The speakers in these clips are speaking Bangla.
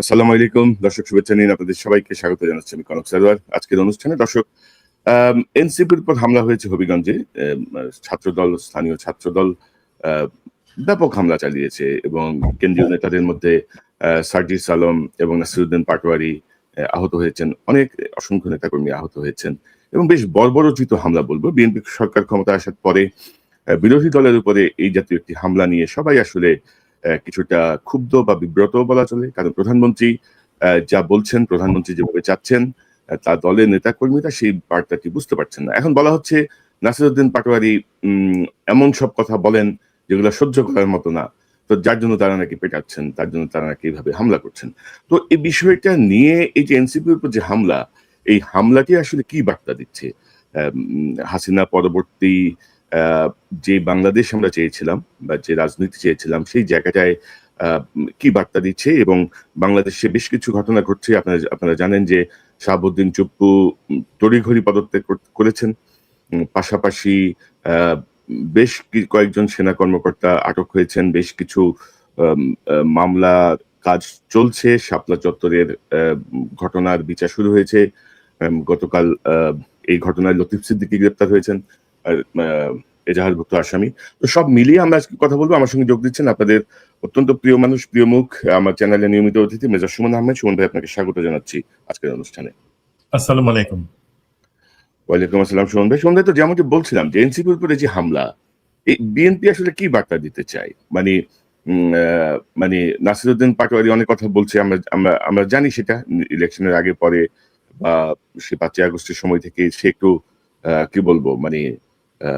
আসসালামু আলাইকুম দর্শক, শুভেচ্ছা নিন। আপনাদের সবাইকে স্বাগত জানাচ্ছি আমি কনক সারোয়ার। আজকের অনুষ্ঠানে দর্শক, এনসিপির উপর হামলা হয়েছে হবিগঞ্জে। ছাত্রদল, স্থানীয় ছাত্রদল ব্যাপক হামলা চালিয়েছে এবং কেন্দ্রীয় নেতাদের মধ্যে সার্জিস আলম এবং নাসিরুদ্দিন পাটোয়ারি আহত হয়েছেন। অনেক অসংখ্য নেতাকর্মী আহত হয়েছেন এবং বেশ বর্বরোচিত হামলা বলবো। বিএনপি সরকার ক্ষমতায় আসার পরে বিরোধী দলের উপরে এই জাতীয় একটি হামলা নিয়ে সবাই আসলে কিছুটা ক্ষুব্ধ বা বিব্রত বলা চলে। কারণ প্রধানমন্ত্রী যা বলছেন, প্রধানমন্ত্রী যেভাবে চাচ্ছেন, তার দলের নেতাকর্মীরা সেই বার্তাটি বুঝতে পারছেন না। এখন বলা হচ্ছে নাসিরুদ্দিন পাটোয়ারি এমন সব কথা বলেন যেগুলো সহ্য করার মতো না। তো যার জন্য তারা নাকি পেটাচ্ছেন, তার জন্য তারা নাকি এভাবে হামলা করছেন। তো এই বিষয়টা নিয়ে এই যে এনসিপির উপর যে হামলা, এই হামলাটি আসলে কি বার্তা দিচ্ছে? হাসিনা পরবর্তী যে বাংলাদেশ আমরা চেয়েছিলাম বা যে রাজনীতি চেয়েছিলাম, সেই জায়গাটায় কি বার্তা দিচ্ছে? এবং বাংলাদেশে বেশ কিছু ঘটনা ঘটছে। আপনারা জানেন যে শাহাবুদ্দিন চুপ্পু তড়িঘড়ি পদত্যাগ করেছেন। পাশাপাশি আ বেশ কয়েকজন সেনা কর্মকর্তা আটক হয়েছেন। বেশ কিছু আম আ মামলা কাজ চলছে। শাপলা চত্বরের ঘটনার বিচার শুরু হয়েছে। গতকাল এই ঘটনায় লতিফ সিদ্দিকী গ্রেপ্তার হয়েছেন। আর এজাহারভুক্ত আসামি। তো সব মিলিয়ে আমরা আজকে কথা বলবো। আমার সঙ্গে যোগ দিচ্ছেন আপনাদের অত্যন্ত প্রিয় মানুষ, প্রিয় মুখ, আমার চ্যানেলের নিয়মিত অতিথি মেজর সুমন আহমেদ। সুমন ভাই, আপনাকে স্বাগত জানাচ্ছি আজকের অনুষ্ঠানে। আসসালামু আলাইকুম। ওয়ালাইকুম আসসালাম সুমন ভাই। সুমন ভাই, তো যেমনটি বলছিলাম যে এনসিপির উপরে যে হামলা, এই বিএনপি আসলে কি বার্তা দিতে চায়? মানে মানে নাসিরুদ্দিন পাটোয়ারি অনেক কথা বলছে। আমরা আমরা আমরা জানি সেটা ইলেকশনের আগে পরে বা সে ৫ই আগস্টের সময় থেকে সে একটু কি বলবো, মানে আ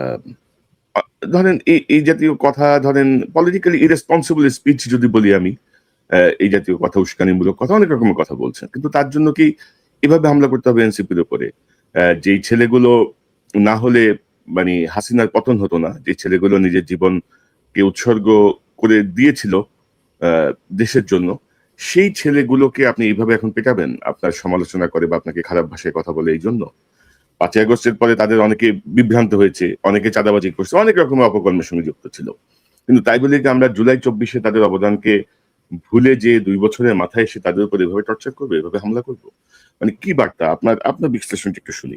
আ ধরেন এই জাতীয় কথা, ধরেন পলিটিক্যালি ইরেসপন্সিবল স্পিচ যদি বলি আমি, এই জাতীয় কথা, উস্কানিমূলক কথা, অনেক রকমের কথা বলছেন। কিন্তু তার জন্য কি এভাবে হামলা করতে হবে এনসিপির উপরে? যেই ছেলেগুলো না হলে মানে হাসিনার পতন হতো না, যে ছেলেগুলো নিজের জীবনকে উৎসর্গ করে দিয়েছিল আ দেশের জন্য, সেই ছেলেগুলোকে আপনি এইভাবে এখন পেটাবেন? আপনার সমালোচনা করে বা আপনাকে খারাপ ভাষায় কথা বলে এইজন্য? ৫ই আগস্টের পরে তাদের অনেকে বিভ্রান্ত হয়েছে, অনেকে চাঁদাবাজি করছে, অনেক রকমের অপকর্মের সঙ্গে যুক্ত ছিল। কিন্তু তাই বলে কি আমরা জুলাই ২৪ এ তাদের অবদানকে ভুলে যেয়ে ২ বছরের মাথায় এসে তাদের উপর এভাবে টর্চার করব, এভাবে হামলা করব? মানে কি বার্তা? আপনার বিশ্লেষণটা একটু শুনি।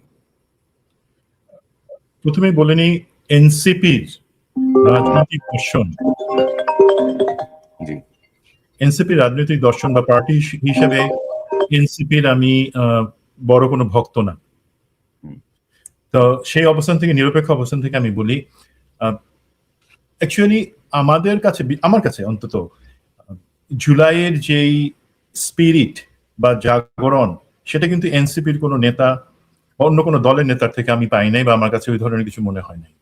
প্রথমেই বলে নিই, এনসিপির রাজনৈতিক দর্শন, জি। এনসিপির রাজনৈতিক দর্শন বা পার্টি হিসেবে এনসিপির আমি বড় কোনো ভক্ত না। হুম। তো সেই অবস্থান থেকে, নিরপেক্ষ অবস্থান থেকে আমি বলি, অ্যাকচুয়ালি আমার কাছে অন্তত জুলাইয়ের যেই স্পিরিট বা জাগরণ, সেটা কিন্তু এনসিপির কোনো নেতা, অন্য কোনো দলের নেতার থেকে আমি পাই নাই, বা আমার কাছে ওই ধরনের কিছু মনে হয় নাই।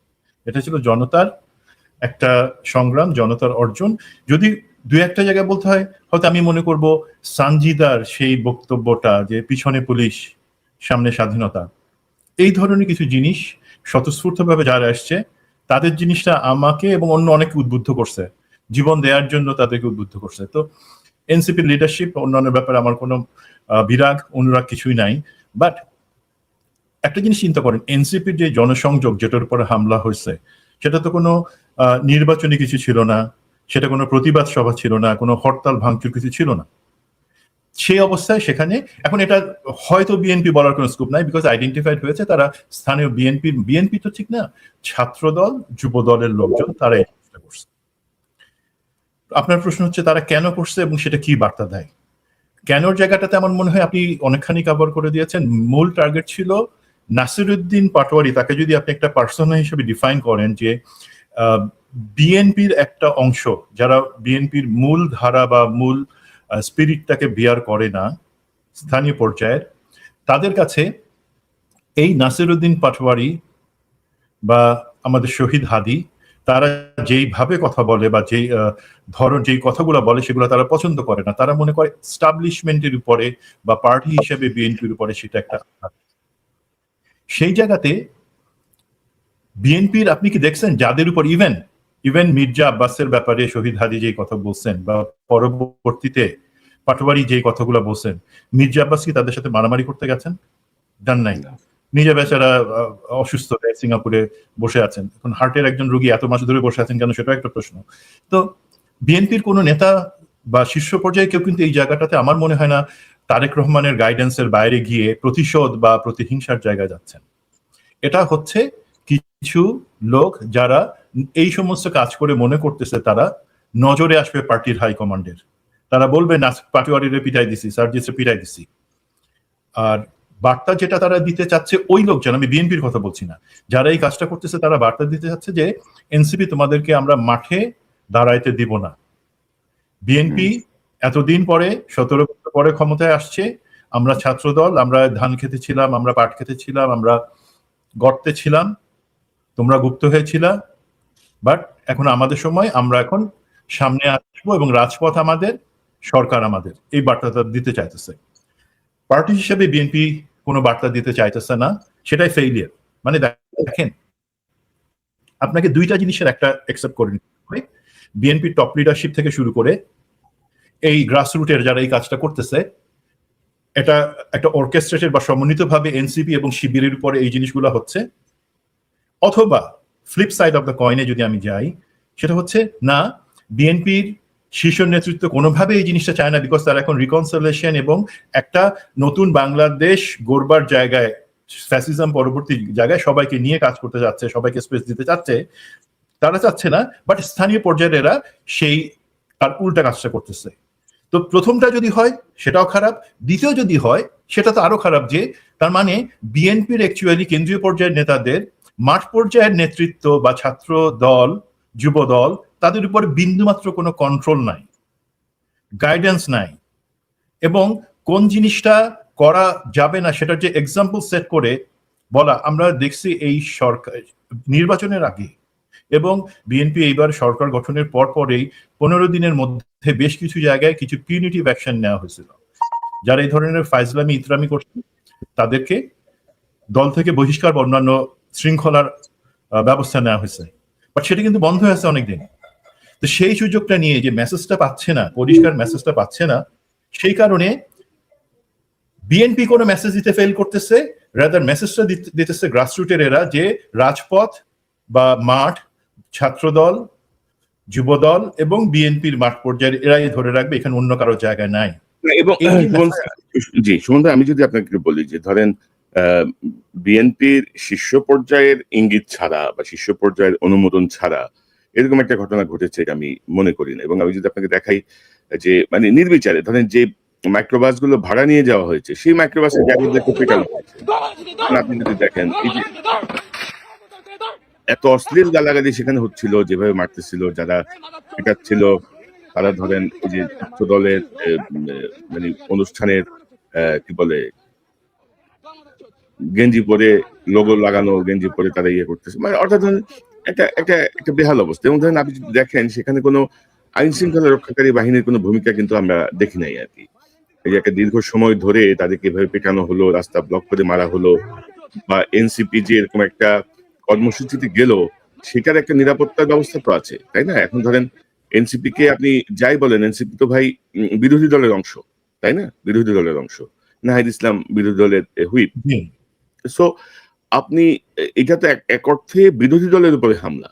এটা ছিল জনতার একটা সংগ্রাম, জনতার অর্জন। যদি দুই একটা জায়গায় বলতে হয়, হয়তো আমি মনে করব সানজিদার সেই বক্তব্যটা, যে পিছনে পুলিশ সামনে স্বাধীনতা, এই ধরনের কিছু জিনিস স্বতঃস্ফূর্তভাবে যারা আসছে, তাদের জিনিসটা আমাকে এবং অন্য অনেকে উদ্বুদ্ধ করছে, জীবন দেওয়ার জন্য তাদেরকে উদ্বুদ্ধ করছে। তো এনসিপির লিডারশিপ, অন্যান্য ব্যাপারে আমার কোনো বিরাগ অনুরাগ কিছুই নাই। বাট একটা জিনিস চিন্তা করেন, এনসিপির যে জনসংযোগ যেটার উপরে হামলা হয়েছে, সেটা তো কোনো নির্বাচনী কিছু ছিল না, সেটা কোনো প্রতিবাদ সভা ছিল না, কোনো হরতাল ভাঙচুর কিছু ছিল না। সেই অবস্থায় সেখানে এখন এটা হয়তো বিএনপি বলার কোনো স্কোপ নাই, বিকজ আইডেন্টিফাইড হয়েছে তারা স্থানীয় বিএনপি তো ঠিক না, ছাত্রদল, যুব দলের লোকজন তারা এই চেষ্টা করছে। আপনার প্রশ্ন হচ্ছে তারা কেন করছে এবং সেটা কি বার্তা দেয়? কেনর জায়গাটাতে আমার মনে হয় আপনি অনেকখানি কভার করে দিয়েছেন। মূল টার্গেট ছিল নাসিরুদ্দিন পাটোয়ারি। তাকে যদি আপনি একটা পার্সোনা হিসেবে ডিফাইন করেন, যে বিএনপির একটা অংশ, যারা বিএনপির মূল ধারা বা মূল স্পিরিটটাকে বিয়ার করে না স্থানীয় পর্যায়ের, তাদের কাছে এই নাসিরুদ্দিন পাটোয়ারি বা আমাদের শহীদ হাদি, তারা যেইভাবে কথা বলে বা যেই যেই কথাগুলো বলে, সেগুলো তারা পছন্দ করে না। তারা মনে করে এস্টাবলিশমেন্টের উপরে বা পার্টি হিসেবে বিএনপির উপরে সেটা একটা আঘাত। সেই জায়গাতে বিএনপির আপনি কি দেখছেন যাদের উপর ইভেন মির্জা আব্বাসের ব্যাপারে শহীদ হাদি যেই কথা বলছেন, বা পরবর্তীতে পাটোয়ারি যেই কথাগুলো বলছেন, মির্জা আব্বাস কি তাদের সাথে মারামারি করতে গেছেন? ডান নাই। নিজে বেচারা অসুস্থ হয়ে সিঙ্গাপুরে বসে আছেন। এখন হার্টের একজন রোগী এত মাস ধরে বসে আছেন কেন, সেটাও একটা প্রশ্ন। তো বিএনপির কোন নেতা বা শীর্ষ পর্যায়ে কেউ কিন্তু এই জায়গাটাতে আমার মনে হয় না তারেক রহমানের গাইডেন্সের বাইরে গিয়ে প্রতিশোধ বা প্রতিহিংসার জায়গায় যাচ্ছেন। এটা হচ্ছে কিছু লোক যারা এই সমস্ত কাজ করে মনে করতেছে তারা নজরে আসবে পার্টির হাইকমান্ডের, তারা বলবে না পাটোয়ারিরে পিটাই দিছি, সার্জিসে পিটাই দিছি। আর বার্তা যেটা তারা দিতে চাচ্ছে ওই লোকজন, আমি বিএনপির কথা বলছি না, যারা এই কাজটা করতেছে তারা বার্তা দিতে চাচ্ছে যে এনসিপি তোমাদেরকে আমরা মাঠে দাঁড়াইতে দিব না। বিএনপি এতদিন পরে 17 বছর পরে ক্ষমতায় আসছে, আমরা ছাত্রদল, আমরা ধান খেতে ছিলাম, আমরা পাট খেতে ছিলাম, আমরা গর্তে ছিলাম, তোমরা গুপ্ত হয়েছিলা, বাট এখন আমাদের সময়, আমরা এখন সামনে আসবো এবং রাজপথ আমাদের, সরকার আমাদের, এই বার্তাটা দিতে চাইতেছে। পার্টি হিসেবে বিএনপি কোনো বার্তা দিতে চাইতেছে না, সেটাই ফেইলিয়ার। মানে দেখেন, আপনাকে দুইটা জিনিসের একটা অ্যাকসেপ্ট করে নিতে হবে, বিএনপি টপ লিডারশিপ থেকে শুরু করে এই গ্রাসরুটের যারা এই কাজটা করতেছে, এটা একটা অর্কেস্ট্রেটেড বা সমন্বিতভাবে এনসিপি এবং শিবিরের উপরে এই জিনিসগুলো হচ্ছে। অথবা ফ্লিপ সাইড অফ দ্য কয়েনে যদি আমি যাই, সেটা হচ্ছে না, বিএনপির শীর্ষ নেতৃত্ব কোনোভাবে এই জিনিসটা চায় না, বিকজ তারা এখন রিকনসিলিয়েশন এবং একটা নতুন বাংলাদেশ গড়বার জায়গায়, ফ্যাসিজম পরবর্তী জায়গায় সবাইকে নিয়ে কাজ করতে যাচ্ছে, সবাইকে স্পেস দিতে চাচ্ছে, তারা চাচ্ছে না। বাট স্থানীয় পর্যায়ে এরা সেই তার উল্টা কাজটা করতেছে। তো প্রথমটা যদি হয় সেটাও খারাপ, দ্বিতীয় যদি হয় সেটা তো আরো খারাপ, যে তার মানে বিএনপির অ্যাকচুয়ালি কেন্দ্রীয় পর্যায়ের নেতাদের মাঠ পর্যায়ের নেতৃত্ব বা ছাত্র দল, যুব দল, তাদের উপর বিন্দুমাত্র কোনো কন্ট্রোল নাই, গাইডেন্স নাই, এবং কোন জিনিসটা করা যাবে না সেটার যে এক্সাম্পল সেট করে বলা। আমরা দেখছি এই সরকার নির্বাচনের আগে এবং বিএনপি এইবার সরকার গঠনের পরেই 15 দিনের মধ্যে বেশ কিছু জায়গায় কিছু পিউনিটিভ অ্যাকশন নেওয়া হয়েছিল। যারা এই ধরনের ফাইজলামি ইতরামি করছে তাদেরকে দল থেকে বহিষ্কার বা অন্যান্য শৃঙ্খলার ব্যবস্থা নেওয়া হয়েছে, বাট সেটা কিন্তু বন্ধ হয়েছে অনেকদিন। তো সেই সুযোগটা নিয়ে যে মেসেজটা পাচ্ছে না, পরিষ্কার মেসেজটা পাচ্ছে না, সেই কারণে বিএনপি কোনো মেসেজ দিতে ফেল করতেছে, রাদার মেসেজটা দিতেছে গ্রাসরুটের এরা, যে রাজপথ বা মাঠ, ছাত্রদল, যুবদল এবং বিএনপির মাঠ পর্যায়ে এরাই ধরে রাখবে, এখানে অন্য কারো জায়গা নাই। এবং জি সুমন, আমি যদি আপনাকে বলি যে ধরেন বিএনপির শীর্ষ পর্যায়ের ইঙ্গিত ছাড়া বা শীর্ষ পর্যায়ের অনুমোদন ছাড়া এরকম একটা ঘটনা ঘটেছে আমি মনে করি না। এবং আমি যদি আপনাকে দেখাই যে মানে নির্বিচারে ধরেন যে মাইক্রোবাস গুলো ভাড়া নিয়ে যাওয়া হয়েছে, সেই মাইক্রোবাসের ড্রাইভারদেরকে পেটানো হয়েছে। আপনি যদি দেখেন এত অশ্লীল গালাগালি সেখানে হচ্ছিল, যেভাবে মারতেছিল, যারা পেটাচ্ছিল তারা ধরেন এই যে ছাত্র দলের মানে অনুষ্ঠানের কি বলে গেঞ্জি পরে, লোগো লাগানো গেঞ্জি পরে তারা ইয়ে করতেছে, মানে অর্থাৎ ধরেন একটা বেহাল অবস্থা। এবং ধরেন আপনি যদি দেখেন সেখানে কোনো আইন শৃঙ্খলা রক্ষাকারী বাহিনীর কোনো ভূমিকা কিন্তু আমরা দেখি নাই আর কি। এই যে একটা দীর্ঘ সময় ধরে তাদেরকে এভাবে পেটানো হলো, রাস্তা ব্লক করে মারা হলো, বা এনসিপি যে এরকম একটা কর্মসূচিতে গেল সেটার একটা নিরাপত্তার ব্যবস্থা তো আছে, তাই না? এখন ধরেন এনসিপি কে আপনি যাই বলেন, এনসিপি তো ভাই বিরোধী দলের অংশ, তাই না? বিরোধী দলের অংশ, নাহিদ ইসলাম বিরোধী দলের হুইপ। সো আপনি এটা তো এক অর্থে বিরোধী দলের উপরে হামলা,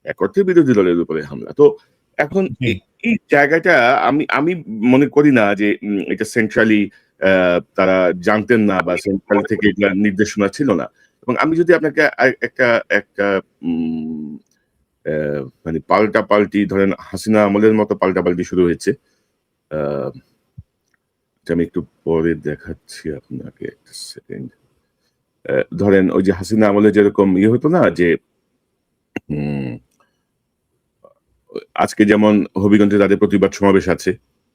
এক অর্থে বিরোধী দলের উপরে হামলা। তো এখন এই জায়গাটা আমি মনে করি না যে এটা সেন্ট্রালি তারা জানতেন না বা সেন্ট্রাল থেকে এটা নির্দেশনা ছিল না। এবং আমি যদি আপনাকে একটা মানে পাল্টি ধরেন হাসিনা আমলের মতো পাল্টাপাল্টি শুরু হয়েছে, আমি একটু পরে দেখাচ্ছি আপনাকে, একটা সেকেন্ড। ধরেন ওই যে হাসিনা আমলে যেরকম ইয়ে হতো না, যে আজকে যেমন হবিগঞ্জে তাদের প্রতিবাদ সমাবেশ আছে,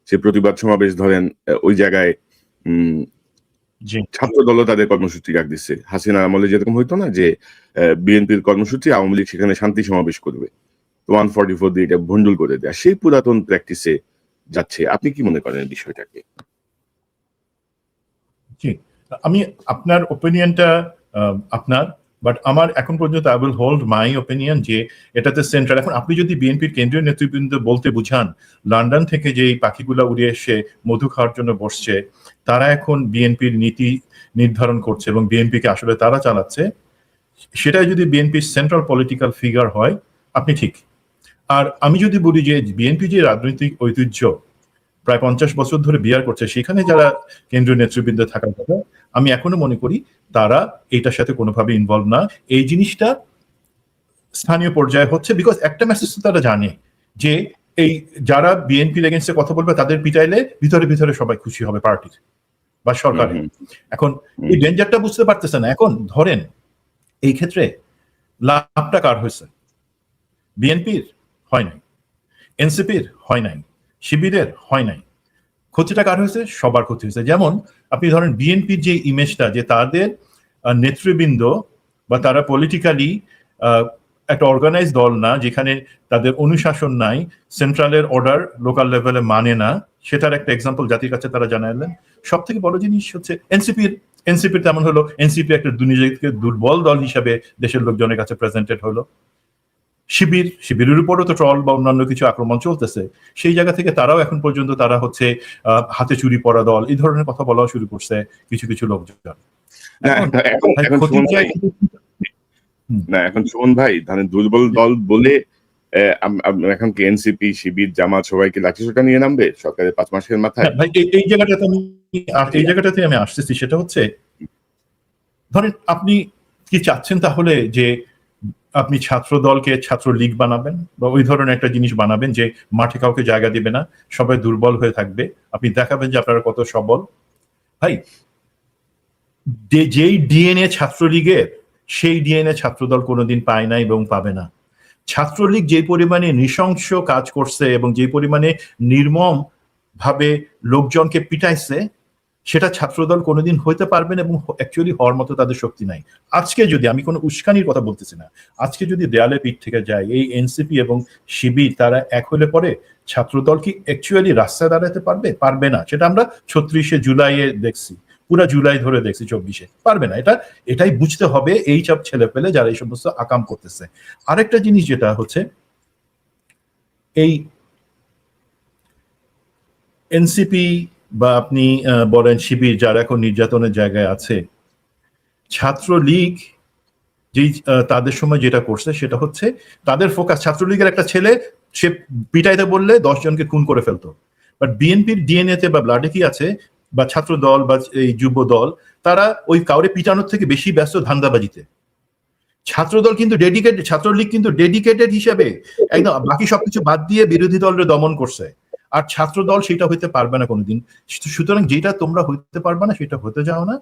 সেই প্রতিবাদ সমাবেশ ধরেন ওই জায়গায় ছাত্র দলও তাদের কর্মসূচি ডাক দিচ্ছে। হাসিনা আমলে যেরকম হইতো না যে বিএনপির কর্মসূচি, আওয়ামী লীগ সেখানে শান্তি সমাবেশ করবে, তো 144 দিয়ে এটা ভন্ডুল করে দেয়, সেই পুরাতন প্র্যাকটিসে যাচ্ছে। আপনি কি মনে করেন বিষয়টাকে? জি, আমি আপনার ওপিনিয়নটা আপনার, বাট আমার এখন পর্যন্ত I will hold my opinion যে এটাতে সেন্ট্রাল। এখন আপনি যদি বিএনপির কেন্দ্রীয় নেতৃবৃন্দ বলতে বুঝান লন্ডন থেকে যে এই পাখিগুলা উড়ে এসে মধু খাওয়ার জন্য বসছে, তারা এখন বিএনপির নীতি নির্ধারণ করছে এবং বিএনপিকে আসলে তারা চালাচ্ছে, সেটাই যদি বিএনপির সেন্ট্রাল পলিটিক্যাল ফিগার হয়, আপনি ঠিক। আর আমি যদি বলি যে বিএনপি যে রাজনৈতিক ঐতিহ্য, প্রায় 50 বছর ধরে বিয়ার করছে, সেখানে যারা কেন্দ্রীয় নেতৃবৃন্দ থাকার কথা, আমি এখনো মনে করি তারা এটার সাথে কোনোভাবে ইনভলভ না। এই জিনিসটা স্থানীয় পর্যায়ে হচ্ছে, বিকজ একটা মেসেজ তো তারা জানে যে এই যারা বিএনপির এগেনস্টে কথা বলবে তাদের পিটাইলে ভিতরে ভিতরে সবাই খুশি হবে পার্টির বা সরকারের। এখন এই ডেঞ্জারটা বুঝতে পারতেছে না। এখন ধরেন এই ক্ষেত্রে লাভটা কার হয়েছে? বিএনপির হয় নাই, এনসিপির হয় নাই, শিবিরের হয় নাই। ক্ষতিটা কার হয়েছে? সবার ক্ষতি হয়েছে। যেমন আপনি ধরেন বিএনপির যে ইমেজটা, যে তাদের নেতৃবৃন্দ বা তারা পলিটিক্যালি একটা অর্গানাইজ দল না, যেখানে তাদের অনুশাসন নাই, সেন্ট্রালের অর্ডার লোকাল লেভেলে মানে না, সেটার একটা এক্সাম্পল জাতির কাছে তারা জানালেন। সব থেকে বড় জিনিস হচ্ছে এনসিপির তেমন হলো, এনসিপি একটা দুর্নীতিকে দুর্বল দল হিসাবে দেশের লোকজনের কাছে প্রেজেন্টেড হলো। শিবিরের উপরও তো ট্রল বা অন্যান্য কিছু আক্রমণ চলতেছে, সেই জায়গা থেকে তারাও এখন পর্যন্ত তারা হচ্ছে হাতে চুরি পরা দল, এই ধরনের কথা বলাও শুরু করছে কিছু কিছু লোকজন। এখন সুমন ভাই ধরেন দুর্বল দল বলে এখন কি এনসিপি, শিবির, জামাত সবাইকে লাঠিসোঁটা নিয়ে নামবে সরকারের 5 মাসের মাথায়? ভাই এই জায়গাটাতে আমি আসতেছি, সেটা হচ্ছে ধরেন আপনি কি চাচ্ছেন তাহলে যে আপনি ছাত্র দলকে ছাত্রলীগ বানাবেন বা ওই ধরনের একটা জিনিস বানাবেন যে মাঠে কাউকে জায়গা দিবে না, সবাই দুর্বল হয়ে থাকবে, আপনি দেখাবেন যে আপনারা কত সবল? ভাই যেই ডিএনএ ছাত্রলীগের, সেই ডিএনএ ছাত্রদল কোনোদিন পায় না এবং পাবে না। ছাত্রলীগ যে পরিমাণে নৃশংস কাজ করছে এবং যে পরিমাণে নির্মম ভাবে লোকজনকে পিটাইছে, সেটা ছাত্রদল কোনোদিন হইতে পারবে না এবং অ্যাকচুয়ালি হওয়ার মতো তাদের শক্তি নাই। আজকে যদি, আমি কোনো উস্কানির কথা বলতেছি না, আজকে যদি দেয়ালে পিঠ থেকে যায় এই এনসিপি এবং শিবির, তারা এক হলে পরে ছাত্রদল কি অ্যাকচুয়ালি রাস্তায় দাঁড়াতে পারবে? পারবে না। সেটা আমরা 36শে জুলাইয়ে দেখছি, পুরা জুলাই ধরে দেখছি, 24শে পারবে না। এটাই বুঝতে হবে এই সব ছেলে পেলে যারা এই সমস্ত আকাম করতেছে। আরেকটা জিনিস যেটা হচ্ছে, এই এনসিপি বা আপনি বলেন শিবির, যারা এখন নির্যাতনের জায়গায় আছে, ছাত্রলীগ যেই তাদের সময় যেটা করছে সেটা হচ্ছে তাদের ফোকাস, ছাত্রলীগের একটা ছেলে সে পিটাইতে বললে 10 জনকে খুন করে ফেলতো। বাট বিএনপির ডিএনএতে বা ব্লাডে কি আছে, বা ছাত্র দল বা এই যুব দল, তারা ওই কাউরে পিটানোর থেকে বেশি ব্যস্ত ধান্দাবাজিতে। ছাত্রদল কিন্তু ছাত্রলীগ কিন্তু ডেডিকেটেড হিসেবে একদম বাকি সবকিছু বাদ দিয়ে বিরোধী দলের দমন করছে। আর ছাত্র দল সেটা হইতে পারবে না কোনোদিন। সুতরাং যেটা তোমরা হইতে পারবে না সেটা হতে যাও না।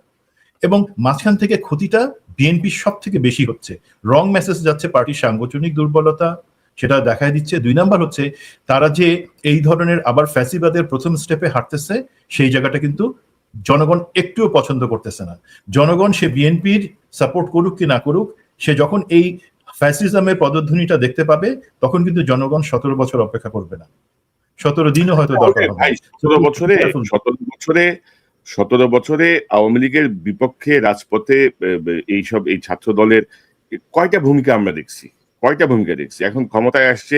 এবং মাঝখান থেকে ক্ষতিটা বিএনপির সব থেকে বেশি হচ্ছে, রং মেসেজ যাচ্ছে, পার্টির সাংগঠনিক দুর্বলতা সেটা দেখায় দিচ্ছে। 2 নাম্বার হচ্ছে তারা যে এই ধরনের আবার ফ্যাসিবাদের প্রথম স্টেপে হাঁটতেছে, সেই জায়গাটা কিন্তু জনগণ একটুও পছন্দ করতেছে না। জনগণ সে বিএনপির সাপোর্ট করুক কি না করুক, সে যখন এই ফ্যাসিজমের পদধ্বনিটা দেখতে পাবে, তখন কিন্তু জনগণ 17 বছর অপেক্ষা করবে না, 17 দিনও হয়তো দরকার হবে। 17 বছরে আওয়ামী লীগের বিপক্ষে রাজপথে এই ছাত্র দলের কয়টা ভূমিকা আমরা দেখছি? এখন ক্ষমতায় আসছে,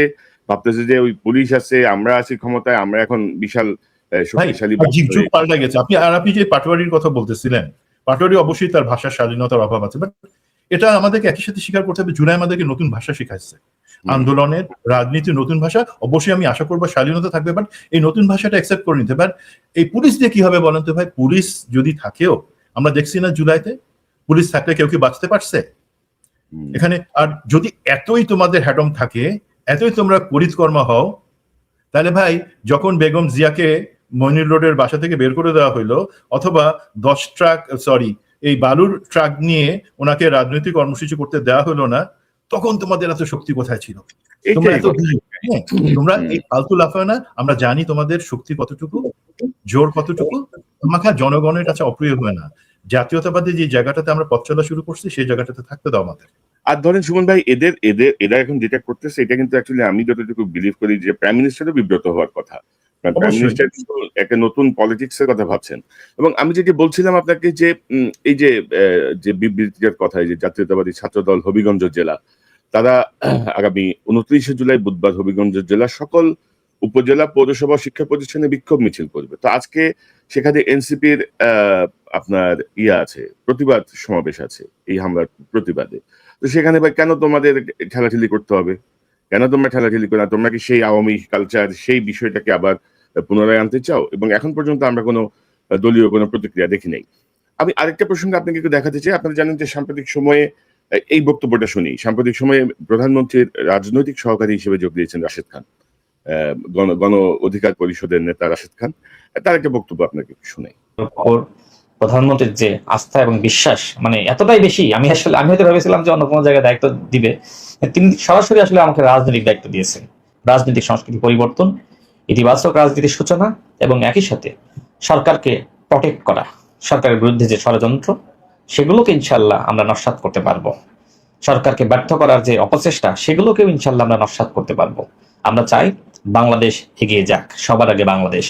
ভাবতেছে যে ওই পুলিশ আছে, আমরা আছি ক্ষমতায়, আমরা এখন বিশাল শক্তিশালী। যুগ পাল্টা গেছে। আপনি যে পাটোয়ারির কথা বলতেছিলেন, পাটোয়ারি অবশ্যই তার ভাষার স্বাধীনতার অভাব আছে, বাট এটা আমাদেরকে একই সাথে স্বীকার করতে হবে, জুলাই আমাদেরকে নতুন ভাষা শিখাইছে, আন্দোলনের রাজনীতির নতুন ভাষা। অবশ্যই আমি আশা করবো স্বাধীনতা থাকবে, বাট এই নতুন ভাষাটা অ্যাকসেপ্ট করে নিতে। বাট এই পুলিশ দিয়ে কি হবে বলেন তো ভাই? পুলিশ যদি থাকেও, আমরা দেখছি না জুলাইতে পুলিশ থাকলে কেউ কি বাঁচতে পারছে এখানে? আর যদি এতই তোমাদের হ্যাডম থাকে, এতই তোমরা পরিৎকর্মা হও, তাহলে ভাই যখন বেগম জিয়াকে মইনুল রোডের বাসা থেকে বের করে দেওয়া হইলো, অথবা 10 ট্রাক এই বালুর ট্রাক নিয়ে ওনাকে রাজনৈতিক কর্মসূচি করতে দেওয়া হলো না, তখন তোমাদের এত শক্তি কোথায় ছিল? তোমরা এই ফালতু লাফায় না। আমরা জানি তোমাদের শক্তি কতটুকু, জোর কতটুকু। তোমাকে জনগণের কাছে অপ্রিয় হয় না। জাতীয়তাবাদী যে জায়গাটাতে আমরা পথ চলা শুরু করছি, সেই জায়গাটাতে থাকতে দাও আমাদের। আর ধরেন সুমন ভাই, এরা এখন যেটা করতেছে, এটা কিন্তু অ্যাকচুয়ালি আমি যতটুকু বিলিভ করি যে প্রাইম মিনিস্টারও বিব্রত হওয়ার কথা। প্রাইম মিনিস্টার একটা নতুন পলিটিক্স এর কথা ভাবছেন। এবং আমি যেটা বলছিলাম আপনাকে যে এই যে বিবৃতিটার কথা, যে জাতীয়তাবাদী ছাত্র দল হবিগঞ্জ জেলা, তারা আগামী 29শে জুলাই বুধবার হবিগঞ্জ জেলার সকল উপজেলা, পৌরসভা, শিক্ষা প্রতিষ্ঠানে বিক্ষোভ মিছিল করবে। তো আজকে সেখানে এনসিপির আপনার আছে, প্রতিবাদ সমাবেশ আছে এই হামলার প্রতিবাদে। তো সেখানে ভাই কেন তোমাদের ঠেলাঠেলি করতে হবে? কেন তোমরা ঠেলাঠেলি করো না? তোমরা কি সেই আওয়ামী কালচার, সেই বিষয়টাকে আবার পুনরায় আনতে চাও, এবং এখন পর্যন্ত আমরা কোনো দলীয় কোনো প্রতিক্রিয়া দেখি নাই। আমি আরেকটা প্রসঙ্গে আপনাকে একটু দেখাতে চাই। আপনারা জানেন যে সাম্প্রতিক সময়ে এই বক্তব্যটা শুনি, সাম্প্রতিক সময়ে প্রধানমন্ত্রীর রাজনৈতিক সহকারী হিসেবে যোগ দিয়েছেন রাশেদ খান, গণ অধিকার পরিষদের নেতা রাশেদ খান। তার একটা বক্তব্য আপনাকে একটু শোনাই। প্রধানমন্ত্রীর যে আস্থা এবং বিশ্বাস মানে এতটাই বেশি, আমি হয়তো ভেবেছিলাম যে অন্য কোনো জায়গায় দায়িত্ব দিবে, তিনি সরাসরি আসলে আমাকে রাজনৈতিক দায়িত্ব দিয়েছেন। রাজনৈতিক সংস্কৃতি পরিবর্তন, ইতিবাচক রাজনীতির সূচনা এবং একই সাথে সরকারকে প্রটেক্ট করা, সরকারের বিরুদ্ধে যে ষড়যন্ত্র সেগুলোকে ইনশাল্লাহ আমরা নস্যাৎ করতে পারবো। সরকারকে ব্যর্থ করার যে অপচেষ্টা সেগুলোকেও ইনশাল্লাহ আমরা নস্যাৎ করতে পারবো। আমরা চাই বাংলাদেশ এগিয়ে যাক, সবার আগে বাংলাদেশ।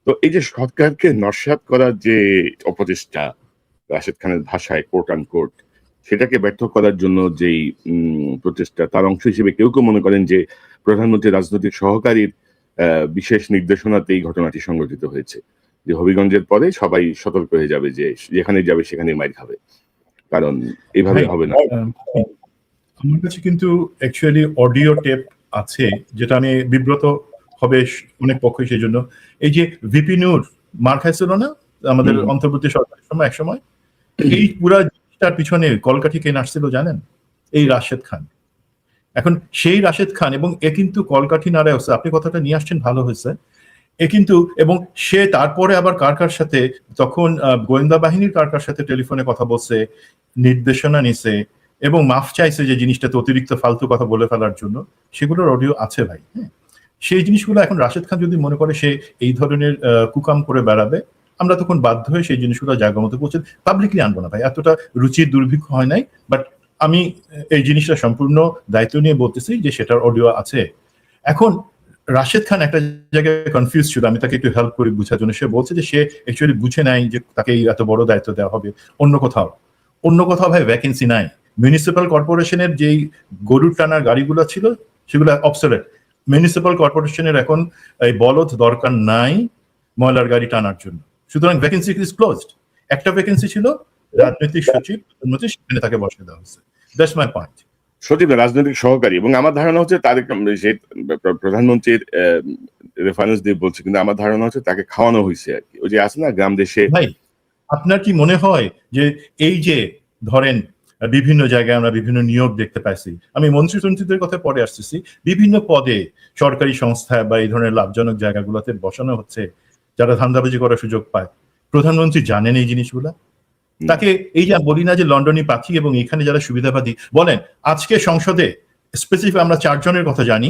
তো এই যে সরকারকে নস্যাৎ করার যে অপচেষ্টা, রাশেদ খানের ভাষায় কোট আন কোট, সেটাকে ব্যর্থ করার জন্য যেই প্রচেষ্টা, তার অংশ হিসেবে কেউ কেউ মনে করেন যে প্রধানমন্ত্রীর রাজনৈতিক সহকারীর বিশেষ নির্দেশনাতে এই ঘটনাটি সংঘটিত হয়েছে, যে হবিগঞ্জের পরে সবাই সতর্ক হয়ে যাবে যে যেখানে যাবে সেখানে মাইর খাবে, কারণ এইভাবে হবে না। আমার কাছে কিন্তু অ্যাকচুয়ালি অডিও টেপ আছে, যেটা আমি বিব্রত হবে অনেক পক্ষে, সেই জন্য এই যে ভিপি নূর মার খাইছিল না আমাদের অন্তর্বর্তী সরকারের সময়, এক সময় এই পুরা জিনিসটার পিছনে কলকাঠি কে নাচছিল জানেন? এই রাশেদ খান। এখন সেই রাশেদ খান, এবং এ কিন্তু কলকাঠি নাড়ায় হচ্ছে, আপনি কথাটা নিয়ে আসছেন ভালো হয়েছে, এ কিন্তু, এবং সে তারপরে আবার কার সাথে তখন গোয়েন্দা বাহিনীর কার সাথে টেলিফোনে কথা বলছে, নির্দেশনা নিছে এবং মাফ চাইছে যে জিনিসটাতে অতিরিক্ত ফালতু কথা বলে ফেলার জন্য, সেগুলোর অডিও আছে ভাই। হ্যাঁ, সেই জিনিসগুলো এখন রাশেদ খান যদি মনে করে সে এই ধরনের কুকাম করে বেড়াবে, আমরা তখন বাধ্য হয়ে সেই জিনিসগুলো জায়গা মতো পৌঁছে পাবলিকলি আনবো না ভাই, এতটা রুচির দুর্ভিক্ষ হয় নাই। বাট আমি এই জিনিসটা সম্পূর্ণ দায়িত্ব নিয়ে বলতেছি যে সেটার অডিও আছে। এখন রাশেদ খান একটা জায়গায় কনফিউজ ছিল, আমি তাকে একটু হেল্প করি বুঝার জন্য। সে বলছে যে সে অ্যাকচুয়ালি বুঝে নাই যে তাকে এত বড় দায়িত্ব দেওয়া হবে অন্য কোথাও ভাই ভ্যাকেন্সি নাই। মিউনিসিপ্যাল কর্পোরেশনের যেই গরুর টানার গাড়িগুলো ছিল সেগুলো অবসলেট। মিউনিসিপ্যাল কর্পোরেশনের এখন এই বলদ দরকার নাই ময়লার গাড়ি টানার জন্য, সুতরাং ভ্যাকেন্সি ইজ ক্লোজড। একটা ভ্যাকেন্সি ছিল রাজনৈতিক সচিব, সেখানে তাকে বসে দেওয়া হচ্ছে। That's my point. সচিব রাজনৈতিক সহকারী, এবং আমার ধারণা হচ্ছে তাদের যে প্রধানমন্ত্রীর রেফারেন্স দিয়ে বলছে, কিন্তু আমার ধারণা হচ্ছে তাকে খাওয়ানো হয়েছে আর কি। ওই যে আছে না গ্রাম দেশে। ভাই আপনার কি মনে হয় যে এই যে ধরেন বিভিন্ন জায়গায় আমরা বিভিন্ন নিয়োগ দেখতে পাইছি, আমি মন্ত্রীদের কথা পরে আসতেছি, বিভিন্ন পদে সরকারি সংস্থা বা এই ধরনের লাভজনক জায়গাগুলোতে বসানো হচ্ছে যারা ধান্দাবাজি করার সুযোগ পায়, প্রধানমন্ত্রী জানেন এই জিনিসগুলা? তাকে এই যে বলি না যে লন্ডনী পাখি, এবং এখানে যারা সুবিধাবাদী বলেন, আজকে সংসদে স্পেসিফিক আমরা 4 জনের কথা জানি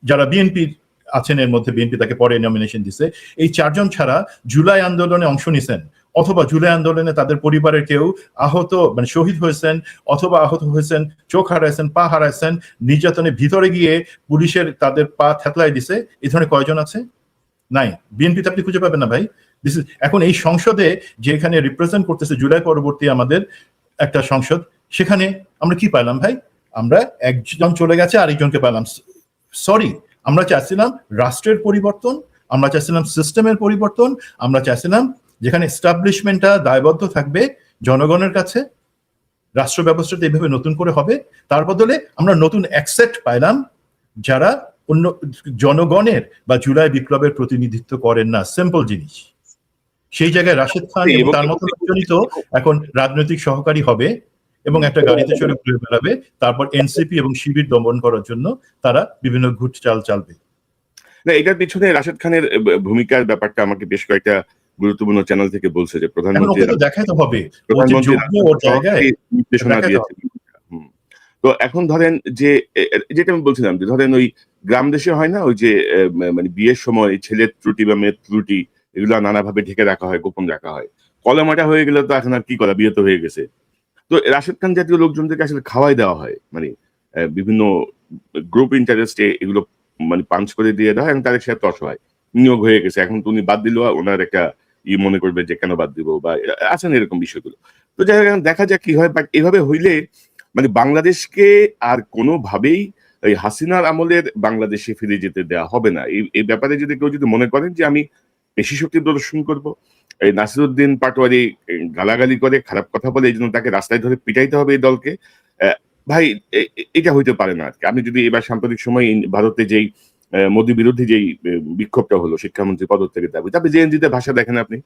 যারা বিএনপির আছেন, এর মধ্যে বিএনপি তাকে পরে নমিনেশন দিছে। এই 4 জন ছাড়া জুলাই আন্দোলনে অংশ নিছেন, অথবা জুলাই আন্দোলনে তাদের পরিবারের কেউ আহত মানে শহীদ হয়েছেন, অথবা আহত হয়েছেন, চোখ হারাইছেন, পা হারাইছেন, নির্যাতনের ভিতরে গিয়ে পুলিশের তাদের পা থেতলাই দিছে, এই ধরনের কয়জন আছে? নাই। বিএনপিতে আপনি খুঁজে পাবেন না ভাই। এখন এই সংসদে যেখানে রিপ্রেজেন্ট করতেছে জুলাই পরবর্তী আমাদের একটা সংসদ, সেখানে আমরা কি পাইলাম ভাই? আমরা একজন চলে গেছে, আরেকজনকে পাইলাম। সরি, আমরা চাইছিলাম রাষ্ট্রের পরিবর্তন, আমরা চাইছিলাম সিস্টেমের পরিবর্তন, আমরা চাইছিলাম যেখানে এস্টাবলিশমেন্টটা দায়বদ্ধ থাকবে জনগণের কাছে, রাষ্ট্র ব্যবস্থাটা এইভাবে নতুন করে হবে। তার বদলে আমরা নতুন অ্যাকসেপ্ট পাইলাম যারা অন্য জনগণের বা জুলাই বিপ্লবের প্রতিনিধিত্ব করেন না। সিম্পল জিনিস। সেই জায়গায় রাশেদ খান এবং তার মতো জনিত এখন রাজনৈতিক সহকারী হবে এবং একটা গাড়িতে চড়ে ঘুরে বেড়াবে, তারপর এনসিপি এবং শিবির দমন করার জন্য তারা বিভিন্ন ঘুট চাল চালবে। না, এটার পিছনে রাশেদ খানের ভূমিকার ব্যাপারটা আমাকে বেশ কয়েকটা গুরুত্বপূর্ণ চ্যানেল থেকে বলছে যে প্রধানমন্ত্রী দেখাতে হবে নির্দেশনা দিয়েছে। তো এখন ধরেন যে যেটা আমি বলছিলাম যে ধরেন ওই গ্রাম দেশে হয় না ওই যে মানে বিয়ের সময় ছেলের ত্রুটি বা মেয়ের ত্রুটি এগুলো নানাভাবে ঢেকে রাখা হয়, গোপন রাখা হয়। কলমাটা হয়ে গেলে তো এখন আর কি করা, বিয়ে তো হয়ে গেছে। তো রাশেদ খান জাতীয় লোকজনদেরকে আসলে খাওয়াই দেওয়া হয়, মানে বিভিন্ন গ্রুপ ইন্টারেস্টে এগুলো মানে পাঞ্চ করে দিয়ে দেওয়া হয়, এবং তাদের সাথে তস হয়, নিয়োগ হয়ে গেছে, এখন তুমি বাদ দিলেও ওনার একটা মনে করবে যে কেন বাদ দিব, বা আছেন এরকম বিষয়গুলো। তো যাই হোক দেখা যাক কি হয়। বাট এভাবে হইলে মানে বাংলাদেশকে আর কোনোভাবেই এই হাসিনার আমলের বাংলাদেশে ফিরে যেতে দেওয়া হবে না। এই ব্যাপারে যদি কেউ যদি মনে করেন যে আমি পেশি শক্তি প্রদর্শন করব, এই নাসিরউদ্দিন পাটোয়ারি গালাগালি করে খারাপ কথা বলে এই জন্য তাকে রাস্তায় ধরে পিটাইতে হবে এই দলকে, ভাই এটা হইতে পারে না। আপনি যদি এবার সাম্প্রতিক সময় ভারতে যেই মোদী বিরোধী যেই বিক্ষোভটা হলো শিক্ষামন্ত্রী পদত্যাগের দাবি, তারপরে জেএনজিতে ভাষা দেখেন আপনি,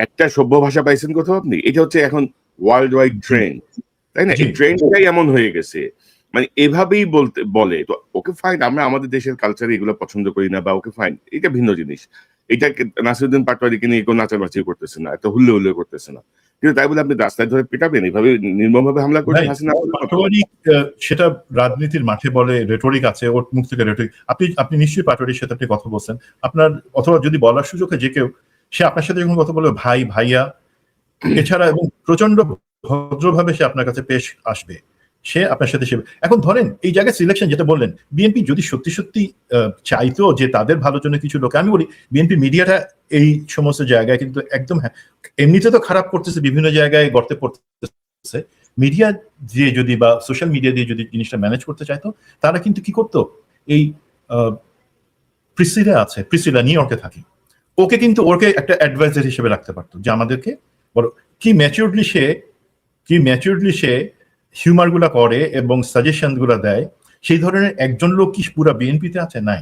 একটা সভ্য ভাষা পাইছেন কোথাও আপনি? এটা হচ্ছে এখন ওয়ার্ল্ড ওয়াইড ট্রেন্ড, তাই না? এই ট্রেন্ডটাই এমন হয়ে গেছে, মানে এভাবেই বলে তো ওকে ফাইন, আমরা আমাদের দেশের কালচারে এগুলো পছন্দ করি না বা ওকে ফাইন, এটা ভিন্ন জিনিস। এটা নাসিরুদ্দিন পাটোয়ারিকে নিয়ে কেউ নাচানাচি করতেছে না, এত হুল্লে হুল্লে করতেছে না, কিন্তু তাই বলে আপনি রাস্তায় ধরে পেটাবেন, এভাবে নির্মমভাবে হামলা করবেন হাসিনা? পাটোয়ারি সেটা রাজনীতির মাঠে বলে রেটরিক আছে, ওর মুখ থেকে রেটরিক। আপনি নিশ্চয়ই পাটোয়ারির সাথে আপনি কথা বলছেন, আপনার অথবা যদি বলার সুযোগ হয় যে কেউ সে আপনার সাথে যখন কথা বলবে ভাই ভাইয়া এছাড়া, এবং প্রচন্ড ভদ্রভাবে সে আপনার কাছে পেশ আসবে, সে আপনার সাথে এখন ধরেন এই জায়গায় সিলেকশন যেটা বললেন, বিএনপি যদি সত্যি সত্যি চাইতো যে তাদের ভালোর জন্য কিছু লোক, আমি বলি বিএনপি মিডিয়াটা এই সমস্ত জায়গায় কিন্তু একদম এমনিতে তো খারাপ করতেছে, বিভিন্ন জায়গায় গর্তে পড়তেছে, মিডিয়া দিয়ে যদি বা সোশ্যাল মিডিয়া দিয়ে যদি জিনিসটা ম্যানেজ করতে চাইতো, তারা কিন্তু কি করতো, এই প্রিসিলা নিউ ইয়র্কে থাকে, ওকে কিন্তু ওকে একটা অ্যাডভাইজার হিসেবে রাখতে পারতো, যে আমাদেরকে বলো কি ম্যাচিউরলি সে হিউমার গুলা করে এবং সাজেশন গুলা দেয়, সেই ধরনের একজন লোক কি পুরো বিএনপিতে আছে? নাই।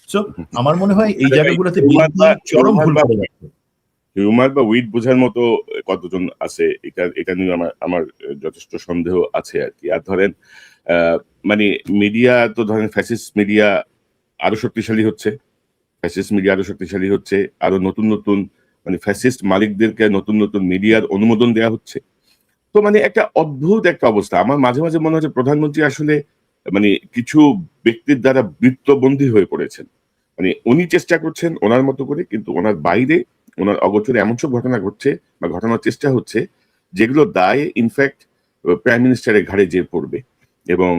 সো আমার মনে হয় এই জায়গাগুলোতে চরম ভুল করে যাচ্ছে। হিউমার বা উইট বোঝার মতো কতজন আছে, এটা নিয়ে আমার যথেষ্ট সন্দেহ আছে আর কি। আর ধরেন মানে মিডিয়া তো ধরেন ফ্যাসিস্ট মিডিয়া আরো শক্তিশালী হচ্ছে, আরো নতুন নতুন মানে ফ্যাসিস্ট মালিকদেরকে নতুন নতুন মিডিয়ার অনুমোদন দেওয়া হচ্ছে। তো মানে একটা অদ্ভুত একটা অবস্থা। আমার মাঝে মাঝে মনে হচ্ছে প্রধানমন্ত্রী আসলে মানে কিছু ব্যক্তির দ্বারা বৃত্তবন্দী হয়ে পড়েছেন। মানে উনি চেষ্টা করছেন ওনার মতো করে, কিন্তু ওনার বাইরে ওনার অগোচরে এমন সব ঘটনা ঘটছে বা ঘটানোর চেষ্টা হচ্ছে যেগুলো দায় ইনফ্যাক্ট প্রাইম মিনিস্টারের ঘাড়ে যেয়ে পড়বে, এবং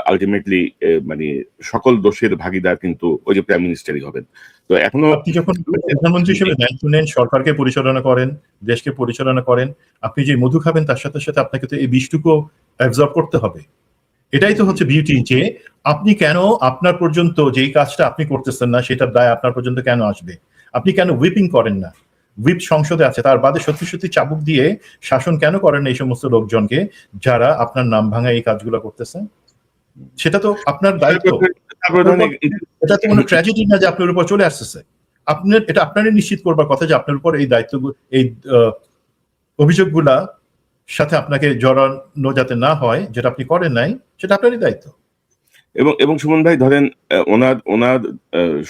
আলটিমেটলি মানে সকল দোষের ভাগিদার কিন্তু ওই যে প্রাইম মিনিস্টারই হবেন। তো এখনো আপনি যখন প্রধানমন্ত্রী হিসেবে দায়িত্ব নেন, সরকারকে পরিচালনা করেন, দেশকে পরিচালনা করেন, আপনি যে মধু খাবেন তার সাথে সাথে আপনাকে তো এই বিষটুকু অ্যাবজর্ব করতে হবে। এটাই তো হচ্ছে বিউটি, যে আপনি কেন আপনার পর্যন্ত যেই কাজটা আপনি করতেছেন না সেটার দায় আপনার পর্যন্ত কেন আসবে? আপনি কেন হুইপিং করেন না? হুইপ সংসদে আছে, তার বাদে সত্যি সত্যি চাবুক দিয়ে শাসন কেন করেন এই সমস্ত লোকজনকে যারা আপনার নাম ভাঙা এই কাজগুলো করতেছে? সেটা তো আপনার দায়িত্ব। এটা তো কোনো ট্র্যাজেডি না যে আপনার উপর চলে আসতেছে। এটা আপনারই নিশ্চিত করবার কথা যে আপনার উপর এই দায়িত্ব, এই অভিযোগগুলা সাথে আপনাকে জড়ানো যাতে না হয়, যেটা আপনি করেন নাই সেটা আপনারই দায়িত্ব। এবং সুমন ভাই ধরেন ওনার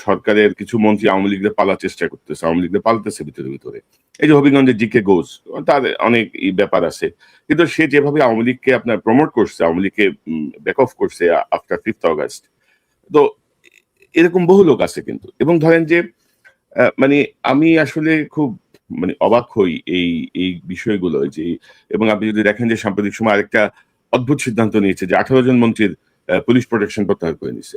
সরকারের কিছু মন্ত্রী আওয়ামী লীগের পালার চেষ্টা করতেছে, আওয়ামী লীগের পালতেছে ভিতরে। এই যে হবিগঞ্জের জিকে ঘোষ, তার অনেক ব্যাপার আছে, কিন্তু সে যেভাবে আওয়ামী লীগকে আপনার প্রমোট করছে, আওয়ামী লীগকে ব্যাক অফ করছে আফটার 5th অগাস্ট, তো এরকম বহু লোক আছে কিন্তু। এবং ধরেন যে মানে আমি আসলে খুব মানে অবাক হই এই বিষয়গুলো যে, এবং আপনি যদি দেখেন যে সাম্প্রতিক সময় আরেকটা অদ্ভুত সিদ্ধান্ত নিয়েছে যে 18 জন মন্ত্রীর পুলিশ প্রোটেকশন প্রত্যাহার করে নিছে।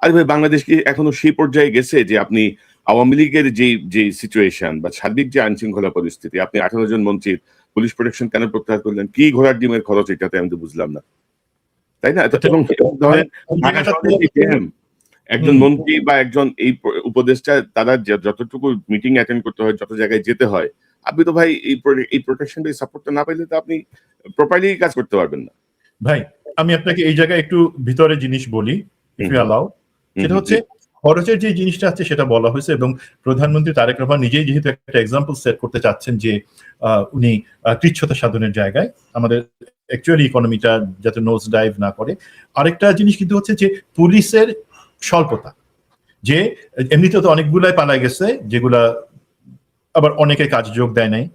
আরে ভাই, বাংলাদেশ কি এখনো সেই পর্যায়ে গেছে যে আপনি আওয়ামী লীগের যে সিচুয়েশন বা সার্বিক যে আইন শৃঙ্খলা পরিস্থিতি, আপনি 18 জন মন্ত্রীর পুলিশ প্রোটেকশন কেন প্রত্যাহার করলেন? কি ঘোড়ার ডিমের খরচ এটাতে? আমি তো বুঝলাম না, তাই না? এবং ধরেন একজন মন্ত্রী বা একজন এই উপদেষ্টা, তারা যতটুকু মিটিং অ্যাটেন্ড করতে হয়, যত জায়গায় যেতে হয়, আপনি তো ভাই এই প্রোটেকশনটা, এই সাপোর্টটা না পাইলে তো আপনি প্রপারলি কাজ করতে পারবেন না। ভাই আমি আপনাকে এই জায়গায় একটু ভিতরে জিনিস বলি, ইফ ইউ অ্যালাউ। সেটা হচ্ছে খরচের যে জিনিসটা আছে সেটা বলা হয়েছে, এবং প্রধানমন্ত্রী তারেক রহমান নিজেই যেহেতু একটা এক্সাম্পল সেট করতে চাচ্ছেন যে উনি কৃচ্ছতা সাধনের জায়গায় আমাদের অ্যাকচুয়ালি ইকোনমিটা যাতে নোজ ডাইভ না করে। আরেকটা জিনিস কিন্তু হচ্ছে যে পুলিশের স্বল্পতা, যে এমনিতে তো অনেকগুলাই পালাই গেছে, যেগুলা আবার অনেকে কাজ যোগ দেয় নাই,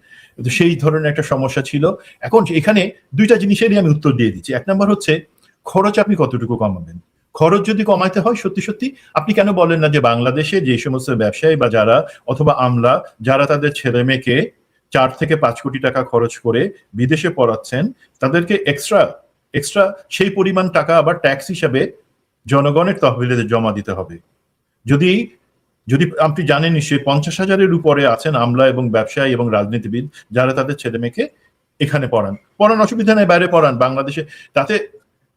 তো সেই ধরনের একটা সমস্যা ছিল। এখন এখানে দুইটা জিনিসেরই আমি উত্তর দিয়ে দিচ্ছি। এক নম্বর হচ্ছে খরচ আপনি কতটুকু কমাবেন। খরচ যদি কমাইতে হয় সত্যি সত্যি, আপনি কেন বলেন না যে বাংলাদেশে যে সমস্ত ব্যবসায়ী বা যারা অথবা আমলা যারা তাদের ছেলে মেয়েকে 4 থেকে 5 কোটি টাকা খরচ করে বিদেশে পড়াচ্ছেন, তাদেরকে এক্সট্রা সেই পরিমাণ টাকা আবার ট্যাক্স হিসাবে জনগণের তহবিলে জমা দিতে হবে। যদি আপনি জানেন নিশ্চয়ই 50,000-এর উপরে আছেন আমলা এবং ব্যবসায়ী এবং রাজনীতিবিদ যারা তাদের ছেলে মেয়েকে এখানে পড়ান, অসুবিধা নেই, বাইরে পড়ান বাংলাদেশে। তাতে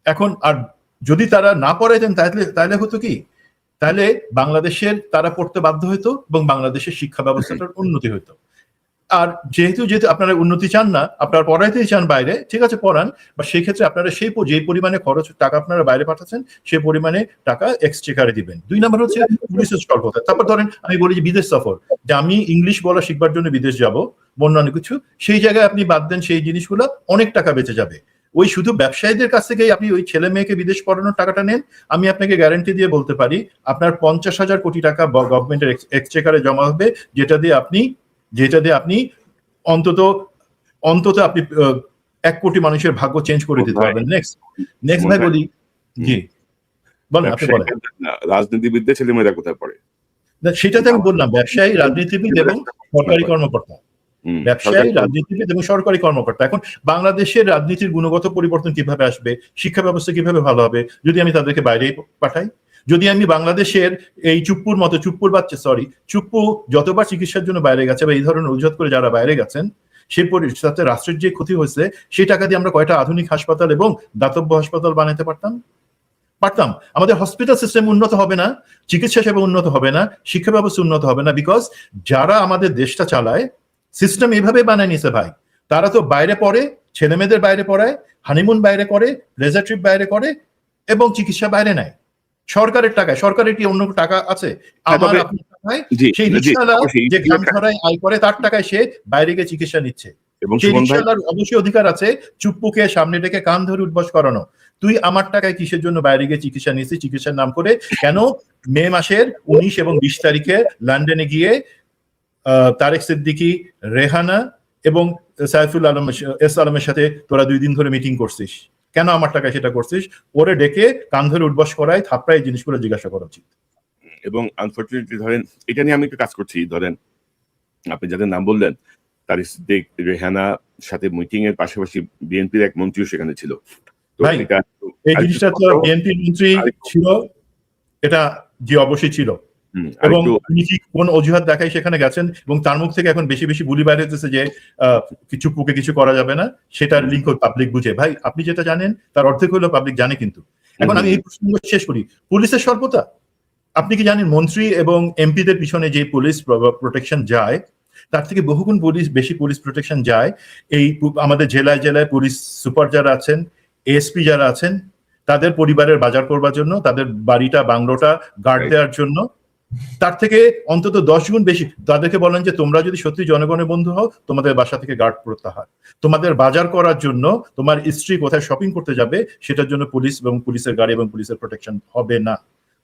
এখন আর যদি তারা না পড়াইতেন তাহলে হতো কি, তাহলে বাংলাদেশের তারা পড়তে বাধ্য হতো এবং বাংলাদেশের শিক্ষা ব্যবস্থাটার উন্নতি হতো। আর যেহেতু আপনারা উন্নতি চান না, আপনারা পড়াইতেই চান বাইরে, ঠিক আছে পড়ান, বা সেই ক্ষেত্রে আপনারা যে পরিমাণে খরচ টাকা আপনারা বাইরে পাঠাচ্ছেন সেই পরিমাণে টাকা এক্সট্রাকারে দিবেন। 2 নাম্বার হচ্ছে পুলিশের স্বল্পতা। তারপর ধরেন আমি বলি যে বিদেশ সফর, যে আমি ইংলিশ বলা শিখবার জন্য বিদেশ যাব অন্যান্য কিছু, সেই জায়গায় আপনি বাদ দেন, সেই জিনিসগুলো অনেক টাকা বেঁচে যাবে। ওই শুধু ব্যবসায়ীদের কাছ থেকেই আপনি ওই ছেলে মেয়েকে বিদেশ পড়ানোর টাকাটা নেন, আমি আপনাকে গ্যারান্টি দিয়ে বলতে পারি আপনার 50,000 কোটি টাকা গভর্নমেন্টের এক্সচেকারে জমা হবে, যেটা দিয়ে আপনি অন্তত আপনি 1 কোটি মানুষের ভাগ্য চেঞ্জ করে দিতে পারবেন। নেক্সট ভাই বলি, জি বলেন, আপনি বলেন। রাজনীতিবিদদের ছেলেমেয়েরা কোথায় পড়ে? সেটাতে আমি বললাম ব্যবসায়ী, রাজনীতিবিদ এবং সরকারি কর্মকর্তা। ব্যবসায়ী, রাজনীতিবিদ এবং সরকারি কর্মকর্তা। এখন বাংলাদেশের রাজনীতির গুণগত পরিবর্তন কিভাবে আসবে, শিক্ষা ব্যবস্থা কিভাবে ভালো হবে যদি আমি তাদেরকে বাইরে পাঠাই? যদি আমি বাংলাদেশের এই চুপ্পু যতবার চিকিৎসার জন্য বাইরে গেছে বা এই ধরনের অজুহাত করে যারা বাইরে গেছেন, সেই সাথে রাষ্ট্রের যে ক্ষতি হয়েছে সেই টাকা দিয়ে আমরা কয়টা আধুনিক হাসপাতাল এবং দাতব্য হাসপাতাল বানাতে পারতাম। আমাদের হসপিটাল সিস্টেম উন্নত হবে না, চিকিৎসা সেবা উন্নত হবে না, শিক্ষা ব্যবস্থা উন্নত হবে না, বিকজ যারা আমাদের দেশটা চালায় সিস্টেম এইভাবে বানায় নিছে ভাই। তারা তো বাইরে পড়ে, ছেলে মেয়েদের বাইরে পড়ায়, হানিমুন বাইরে করে, লেজার ট্রিপ বাইরে করে এবং চিকিৎসা বাইরে নেয় সরকারের টাকায়। সরকারের কি অন্য টাকা আছে? আমার আপনার টাকায় সেই রিক্সাওয়ালা যে গ্রাম ছড়ায় আয় করে তার টাকায় সে বাইরে গিয়ে চিকিৎসা নিচ্ছে। সেই রিক্সাওয়ালার অবশ্যই অধিকার আছে চুপ্পুকে সামনে ডেকে কান ধরে উঠবস করানো, তুই আমার টাকায় কিসের জন্য বাইরে গিয়ে চিকিৎসা নিয়েছিস, চিকিৎসার নাম করে কেন? মে মাসের 19 এবং 20 তারিখে লন্ডনে গিয়ে তারেক সিদ্দিকী, রেহানা এবং সাইফুল আলম আলমের সাথে তোরা 2 দিন ধরে মিটিং করছিস, কেন আমার টাকায় সেটা করছিস? ওরে ডেকে কান ধরে উঠবস করায় থাপড়ায় এই জিনিসগুলো জিজ্ঞাসা করা উচিত। এবং আনফরচুনেটলি ধরেন এটা নিয়ে আমি একটু কাজ করছি, ধরেন আপনি যাদের নাম বললেন তারিক সিদ্দিক, রেহানা সাথে মিটিং এর পাশাপাশি বিএনপির এক মন্ত্রীও সেখানে ছিল। এই জিনিসটা তো বিএনপির মন্ত্রী ছিল, এটা জি অবশ্যই ছিল, এবং তিনি কি কোন অজুহাত দেখায় সেখানে গেছেন এবং তার মুখ থেকে এখন বেশি বেশি বুলি বাইরে হচ্ছে যে চুপ্পুকে কিছু করা যাবে না, সেটার লিঙ্ক পাবলিক বুঝে। ভাই আপনি যেটা জানেন তার অর্ধেক হলো পাবলিক জানে। কিন্তু এখন আমি এই প্রসঙ্গ শেষ করি, পুলিশের স্বল্পতা। আপনি কি জানেন মন্ত্রী এবং এমপিদের পিছনে যে পুলিশ প্রোটেকশন যায় তার থেকে বহুগুণ বেশি পুলিশ প্রোটেকশন যায় এই আমাদের জেলায় জেলায় পুলিশ সুপার যারা আছেন, এএসপি যারা আছেন, তাদের পরিবারের বাজার করবার জন্য, তাদের বাড়িটা বাংলোটা গার্ড দেওয়ার জন্য। তার থেকে অন্তত 10 গুণ বেশি তাদেরকে বলেন যে তোমরা যদি সত্যি জনগণের বন্ধু হও তোমাদের বাসা থেকে গার্ড প্রত্যাহার, তোমাদের বাজার করার জন্য, তোমার স্ত্রী কোথায় শপিং করতে যাবে সেটার জন্য পুলিশ এবং পুলিশের গাড়ি এবং পুলিশের প্রোটেকশন হবে না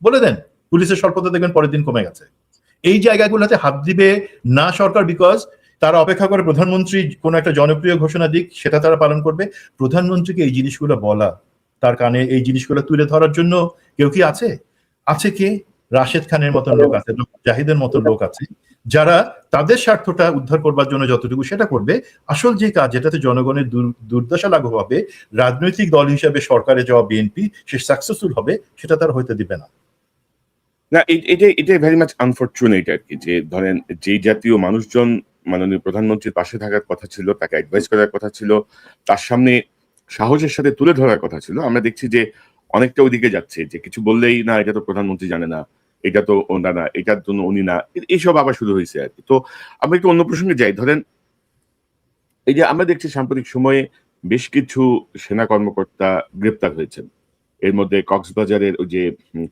বলে দেন। পুলিশের স্বল্পতা দেখবেন পরের দিন কমে গেছে। এই জায়গাগুলোতে হাত দিবে না সরকার, বিকজ তারা অপেক্ষা করে প্রধানমন্ত্রী কোন একটা জনপ্রিয় ঘোষণা দিক, সেটা তারা পালন করবে। প্রধানমন্ত্রীকে এই জিনিসগুলো বলা, তার কানে এই জিনিসগুলো তুলে ধরার জন্য কেউ কি আছে? আছে কে? রাশেদ খানের মতো লোক আছে, জাহিদের মতো লোক আছে, যারা তাদের স্বার্থটা উদ্ধার করবার জন্য যতটুকু সেটা করবে। আসল যে কাজ যেটাতে জনগণের দুর্দশা লাঘব হবে, রাজনৈতিক দল হিসেবে সরকারে যাওয়া বিএনপি সে সাকসেসফুল হবে, সেটা তার হইতে দিবে না। না, এটাই ভেরি মাচ আনফরচুনেট আর কি, যে ধরেন যেই জাতীয় মানুষজন মাননীয় প্রধানমন্ত্রীর পাশে থাকার কথা ছিল, তাকে অ্যাডভাইস করার কথা ছিল, তার সামনে সাহসের সাথে তুলে ধরার কথা ছিল, আমরা দেখছি যে অনেকটা ওইদিকে যাচ্ছে, যে কিছু বললেই না এটা তো প্রধানমন্ত্রী জানে না, এটা তো ওনা না, এটার জন্য উনি না, এইসব আবার শুরু হয়েছে আর কি। তো আমরা একটু অন্য প্রসঙ্গে যাই। ধরেন এই যে আমরা দেখছি সাম্প্রতিক সময়ে বেশ কিছু সেনা কর্মকর্তা গ্রেপ্তার হয়েছেন। এর মধ্যে কক্সবাজারের ওই যে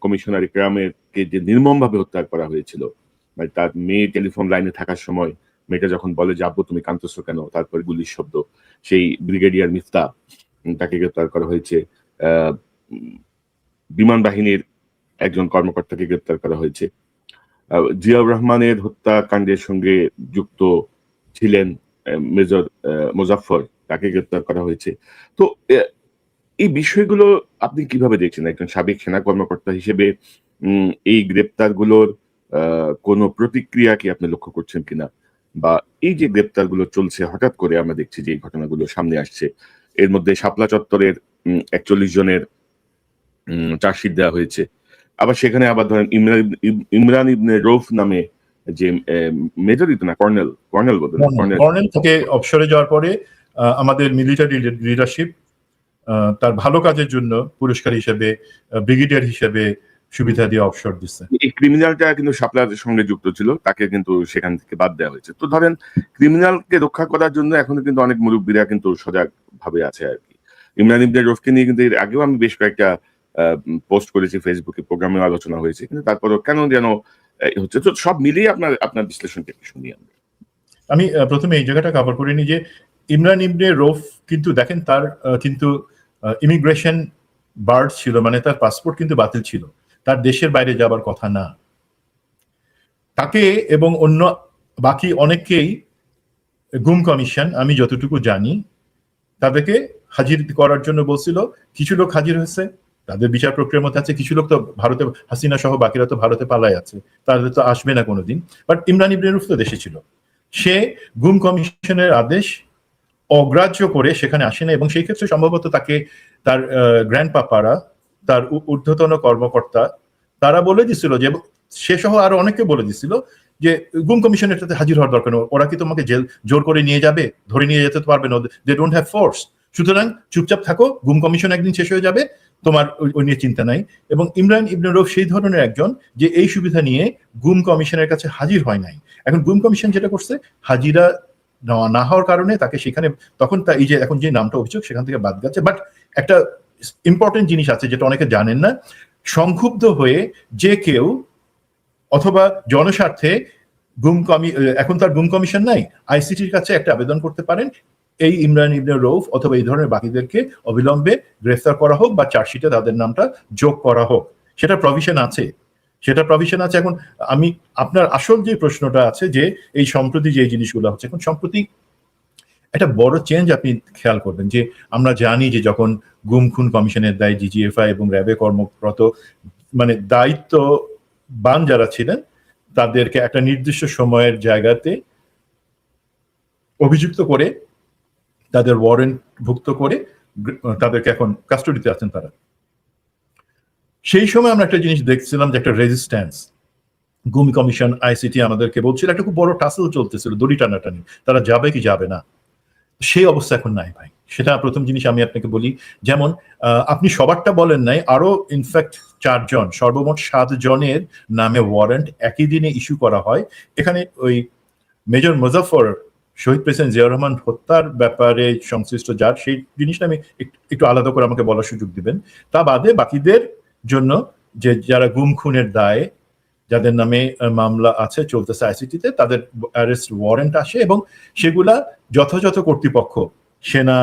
কমিশনার ইকরামের কে যে নির্মমভাবে হত্যা করা হয়েছিল, মানে তার মেয়ে টেলিফোন লাইনে থাকার সময় মেয়েটা যখন বলে যে আব্বু তুমি কাঁদতেছো কেন, তারপরে গুলির শব্দ, সেই ব্রিগেডিয়ার মিফতা তাকে গ্রেপ্তার করা হয়েছে। বিমান বাহিনীর একজন কর্মকর্তাকে গ্রেপ্তার করা হয়েছে। জিয়াউর রহমানের হত্যাকাণ্ডের সঙ্গে যুক্ত ছিলেন মেজর মোজাফফর, তাকে গ্রেপ্তার করা হয়েছে। তো এই বিষয়গুলো আপনি কিভাবে দেখছেন একজন সাবেক সেনা কর্মকর্তা হিসেবে? এই গ্রেপ্তারগুলোর কোনো প্রতিক্রিয়া কি আপনি লক্ষ্য করছেন কিনা, বা এই যে গ্রেপ্তারগুলো চলছে হঠাৎ করে আমরা দেখছি যে এই ঘটনাগুলো সামনে আসছে, এর মধ্যে শাপলা চত্বরের 41 জনের চার্জশিট দেওয়া হয়েছে, আবার সেখানে আবার ধরেন ইমরান ইবনে রৌফ নামে যে মেজর না কর্নেল বলতেন, কর্নেল থেকে অবসরে যাওয়ার পরে আমাদের মিলিটারি লিডারশিপ তার ভালো কাজের জন্য পুরস্কার হিসেবে ব্রিগেডিয়ার হিসেবে সুবিধা দিয়ে অবসর দিচ্ছে। এই ক্রিমিনালটা কিন্তু শাপলার সঙ্গে যুক্ত ছিল, তাকে কিন্তু সেখান থেকে বাদ দেওয়া হয়েছে। তো ধরেন ক্রিমিনালকে রক্ষা করার জন্য এখনো কিন্তু অনেক মুরব্বীরা কিন্তু সজাগ ভাবে আছে আর কি। ইমরান ইবনে রৌফকে নিয়ে কিন্তু এর আগেও আমি বেশ কয়েকটা পোস্ট করেছি ফেসবুকে, প্রোগ্রামে আলোচনা হয়েছে, কিন্তু তারপরেও কেন যেন হচ্ছে। তো সব মিলিয়ে আপনার বিশ্লেষণটা একটু শুনি আমরা। আমি প্রথমে এই জায়গাটা কভার করে নিই যে ইমরান ইবনে রৌফ কিন্তু দেখেন তার কিন্তু ইমিগ্রেশন বার্ড ছিল, মানে তার পাসপোর্ট কিন্তু বাতিল ছিল, তার দেশের বাইরে যাবার কথা না। তাকে এবং অন্য বাকি অনেককেই গুম কমিশন, আমি যতটুকু জানি, তাদেরকে হাজির করার জন্য বলছিল। কিছু লোক হাজির হয়েছে, তাদের বিচার প্রক্রিয়ার মধ্যে আছে। কিছু লোক তো ভারতে, হাসিনা সহ বাকিরা তো ভারতে পালায় আছে, তাদের তো আসবে না কোনোদিন। বাট ইমরান ইবনে রৌফ তো দেশে ছিল, সে গুম কমিশনের আদেশ অগ্রাহ্য করে সেখানে আসে না। এবং সেই ক্ষেত্রে সম্ভবত তাকে তার গ্র্যান্ড পাপারা, তার ঊর্ধ্বতন কর্মকর্তা, তারা বলে দিছিল যে, সে সহ আরো অনেকে বলে দিছিল যে গুম কমিশনের এটাতে হাজির হওয়ার দরকার নেই, ওরা কি তোমাকে জোর করে নিয়ে যাবে, ধরে নিয়ে যেতে পারবে না, দে ডোন্ট হ্যাভ ফোর্স, সুতরাং চুপচাপ থাকো, গুম কমিশন একদিন শেষ হয়ে যাবে, তোমার ওই নিয়ে চিন্তা নাই। এবং ইমরান ইবনে রৌফ সেই ধরনের একজন যে এই সুবিধা নিয়ে গুম কমিশনের কাছে হাজির হয় নাই। এখন গুম কমিশন যেটা করছে, হাজিরা না হওয়ার কারণে তাকে সেখানে, তখন তা এই যে এখন যে নামটা অভিযোগ সেখান থেকে বাদ গেছে। বাট একটা ইম্পর্টেন্ট জিনিস আছে যেটা অনেকে জানেন না, সংক্ষুব্ধ হয়ে যে কেউ অথবা জনস্বার্থে এখন তার গুম কমিশন নাই, আইসিটির কাছে একটা আবেদন করতে পারেন, এই ইমরান ইবনে রৌফ অথবা এই ধরনের বাকিদেরকে অবিলম্বে গ্রেফতার করা হোক বা চার্জশিটে তাদের নামটা যোগ করা হোক, সেটা প্রভিশন আছে। এখন আমি আপনার আসল যে প্রশ্নটা আছে যে এই সম্প্রতি যে জিনিসগুলো হচ্ছে, এখন সম্প্রতি একটা বড় চেঞ্জ আপনি খেয়াল করবেন যে আমরা জানি যে যখন গুম খুন কমিশনের দায় ডিজিএফআই এবং র্যাবে কর্মরত, মানে দায়িত্ববান যারা ছিলেন, তাদেরকে একটা নির্দিষ্ট সময়ের জায়গাতে অভিযুক্ত করে তাদের ওয়ারেন্ট ভুক্ত করে তাদেরকে এখন কাস্টডিতে আছেন তারা। সেই সময় আমরা একটা জিনিস দেখছিলাম যে একটা রেজিস্ট্যান্স, গুম কমিশন আইসিটি আমাদেরকে বলছিল, একটা খুব বড় টাসল চলতেছিল, দড়ি টানাটানি, তারা যাবে কি যাবে না, সেই অবস্থা এখন নাই ভাই। সেটা প্রথম জিনিস আমি আপনাকে বলি। যেমন আপনি সবারটা বলেন নাই, আরো ইনফ্যাক্ট 4 জন, সর্বমোট 7 জনের নামে ওয়ারেন্ট একই দিনে ইস্যু করা হয়। এখানে ওই মেজর মুজাফফর, শহীদ প্রেসিডেন্ট জিয়াউর রহমান হত্যার ব্যাপারে সংশ্লিষ্ট যার, সেই জিনিসটা আমি একটু আলাদা করে আমাকে বলার সুযোগ দিবেন। তা বাদে বাকিদের জন্য যে যারা গুম খুনের দায়ে যাদের নামে মামলা আছে, চলতেছে আইসিটিতে, তাদের অ্যারেস্ট ওয়ারেন্ট আসে এবং সেগুলা যথাযথ কর্তৃপক্ষ, সেনা,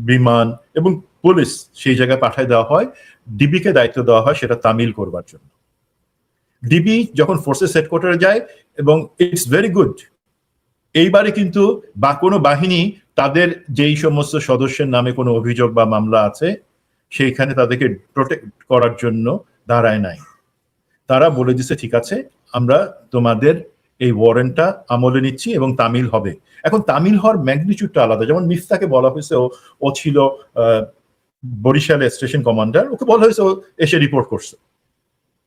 বিমান এবং পুলিশ সেই জায়গায় পাঠায় দেওয়া হয়। ডিবিকে দায়িত্ব দেওয়া হয় সেটা তামিল করবার জন্য। ডিবি যখন ফোর্সেস হেডকোয়ার্টারে যায়, এবং ইটস ভেরি গুড, এইবারে কিন্তু বা কোনো বাহিনী তাদের যেই সমস্ত সদস্যের নামে কোনো অভিযোগ বা মামলা আছে সেইখানে তাদেরকে প্রোটেক্ট করার জন্য দাঁড়ায় নাই। তারা বলে দিচ্ছে ঠিক আছে, আমরা তোমাদের এই ওয়ারেন্টটা আমলে নিচ্ছি এবং তামিল হবে। এখন তামিল হওয়ার ম্যাগনিটিউডটা আলাদা। যেমন মিফতাকে বলা হয়েছে ও ছিল বরিশালের স্টেশন কমান্ডার, ওকে বলা হয়েছে ও এসে রিপোর্ট করছে,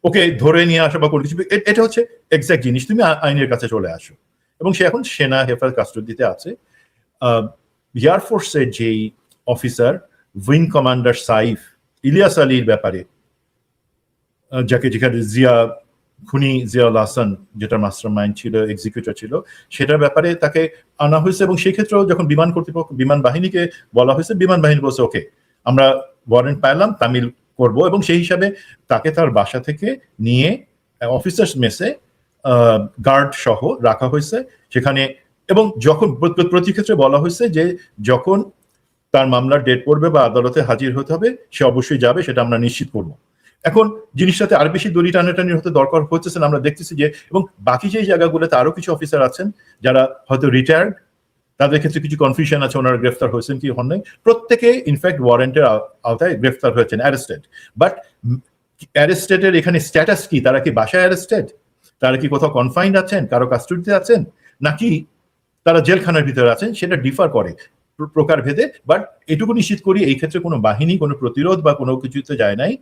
ওকে ধরে নিয়ে আসা বা কোনো কিছু, এটা হচ্ছে এক্সাক্ট জিনিস, তুমি আইনের কাছে চলে আসো। এবং সে এখন সেনা হেফাজত কাস্টডিতে আছে। এয়ারফোর্সের যেই officer wing commander Saif, Ilias আলীর ব্যাপারে, যাকে যেখানে জিয়াউল হাসান যেটা মাস্টার মাইন্ড ছিল, এক্সিকিউটর ছিল, সেটার ব্যাপারে তাকে আনা হয়েছে। এবং সেই ক্ষেত্রেও যখন বিমান কর্তৃপক্ষ, বিমান বাহিনীকে বলা হয়েছে, বিমান বাহিনী বলছে ওকে আমরা ওয়ারেন্ট পাইলাম, তামিল করব। এবং সেই হিসাবে তাকে তার বাসা থেকে নিয়ে অফিসার্স মেসে গার্ড সহ রাখা হয়েছে সেখানে। এবং যখন প্রতি ক্ষেত্রে বলা হয়েছে যে যখন তার মামলার ডেট পড়বে বা আদালতে হাজির হতে হবে, সে অবশ্যই যাবে, সেটা আমরা নিশ্চিত করবো। এখন জিনিসটাতে আর বেশি দড়ি টানাটানি হতে দরকার হচ্ছে না, আমরা দেখতেছি যে, এবং বাকি যে জায়গাগুলোতে আরো কিছু অফিসার আছেন যারা হয়তো রিটায়ার্ড, তাদের ক্ষেত্রে কিছু কনফিউশন আছে, ওনারা গ্রেফতার হয়েছেন কি হন নাই, প্রত্যেকে ইনফ্যাক্ট ওয়ারেন্টের আওতায় গ্রেফতার হয়েছেন, অ্যারেস্টেড। বাট অ্যারেস্টেডের এখানে স্ট্যাটাস কি? তারা কি বাসায় অ্যারেস্টেড, তারা কি কোথাও কনফাইন্ড আছেন, কারো কাস্টডিতে আছেন, নাকি তারা জেলখানার ভিতরে আছেন, সেটা ডিফার করে প্রকার ভেদে। বাট এটুকু নিশ্চিত করি, এই ক্ষেত্রে কোনো বাহিনী কোনো প্রতিরোধ বা কোনো কিছুতে যায় নাই,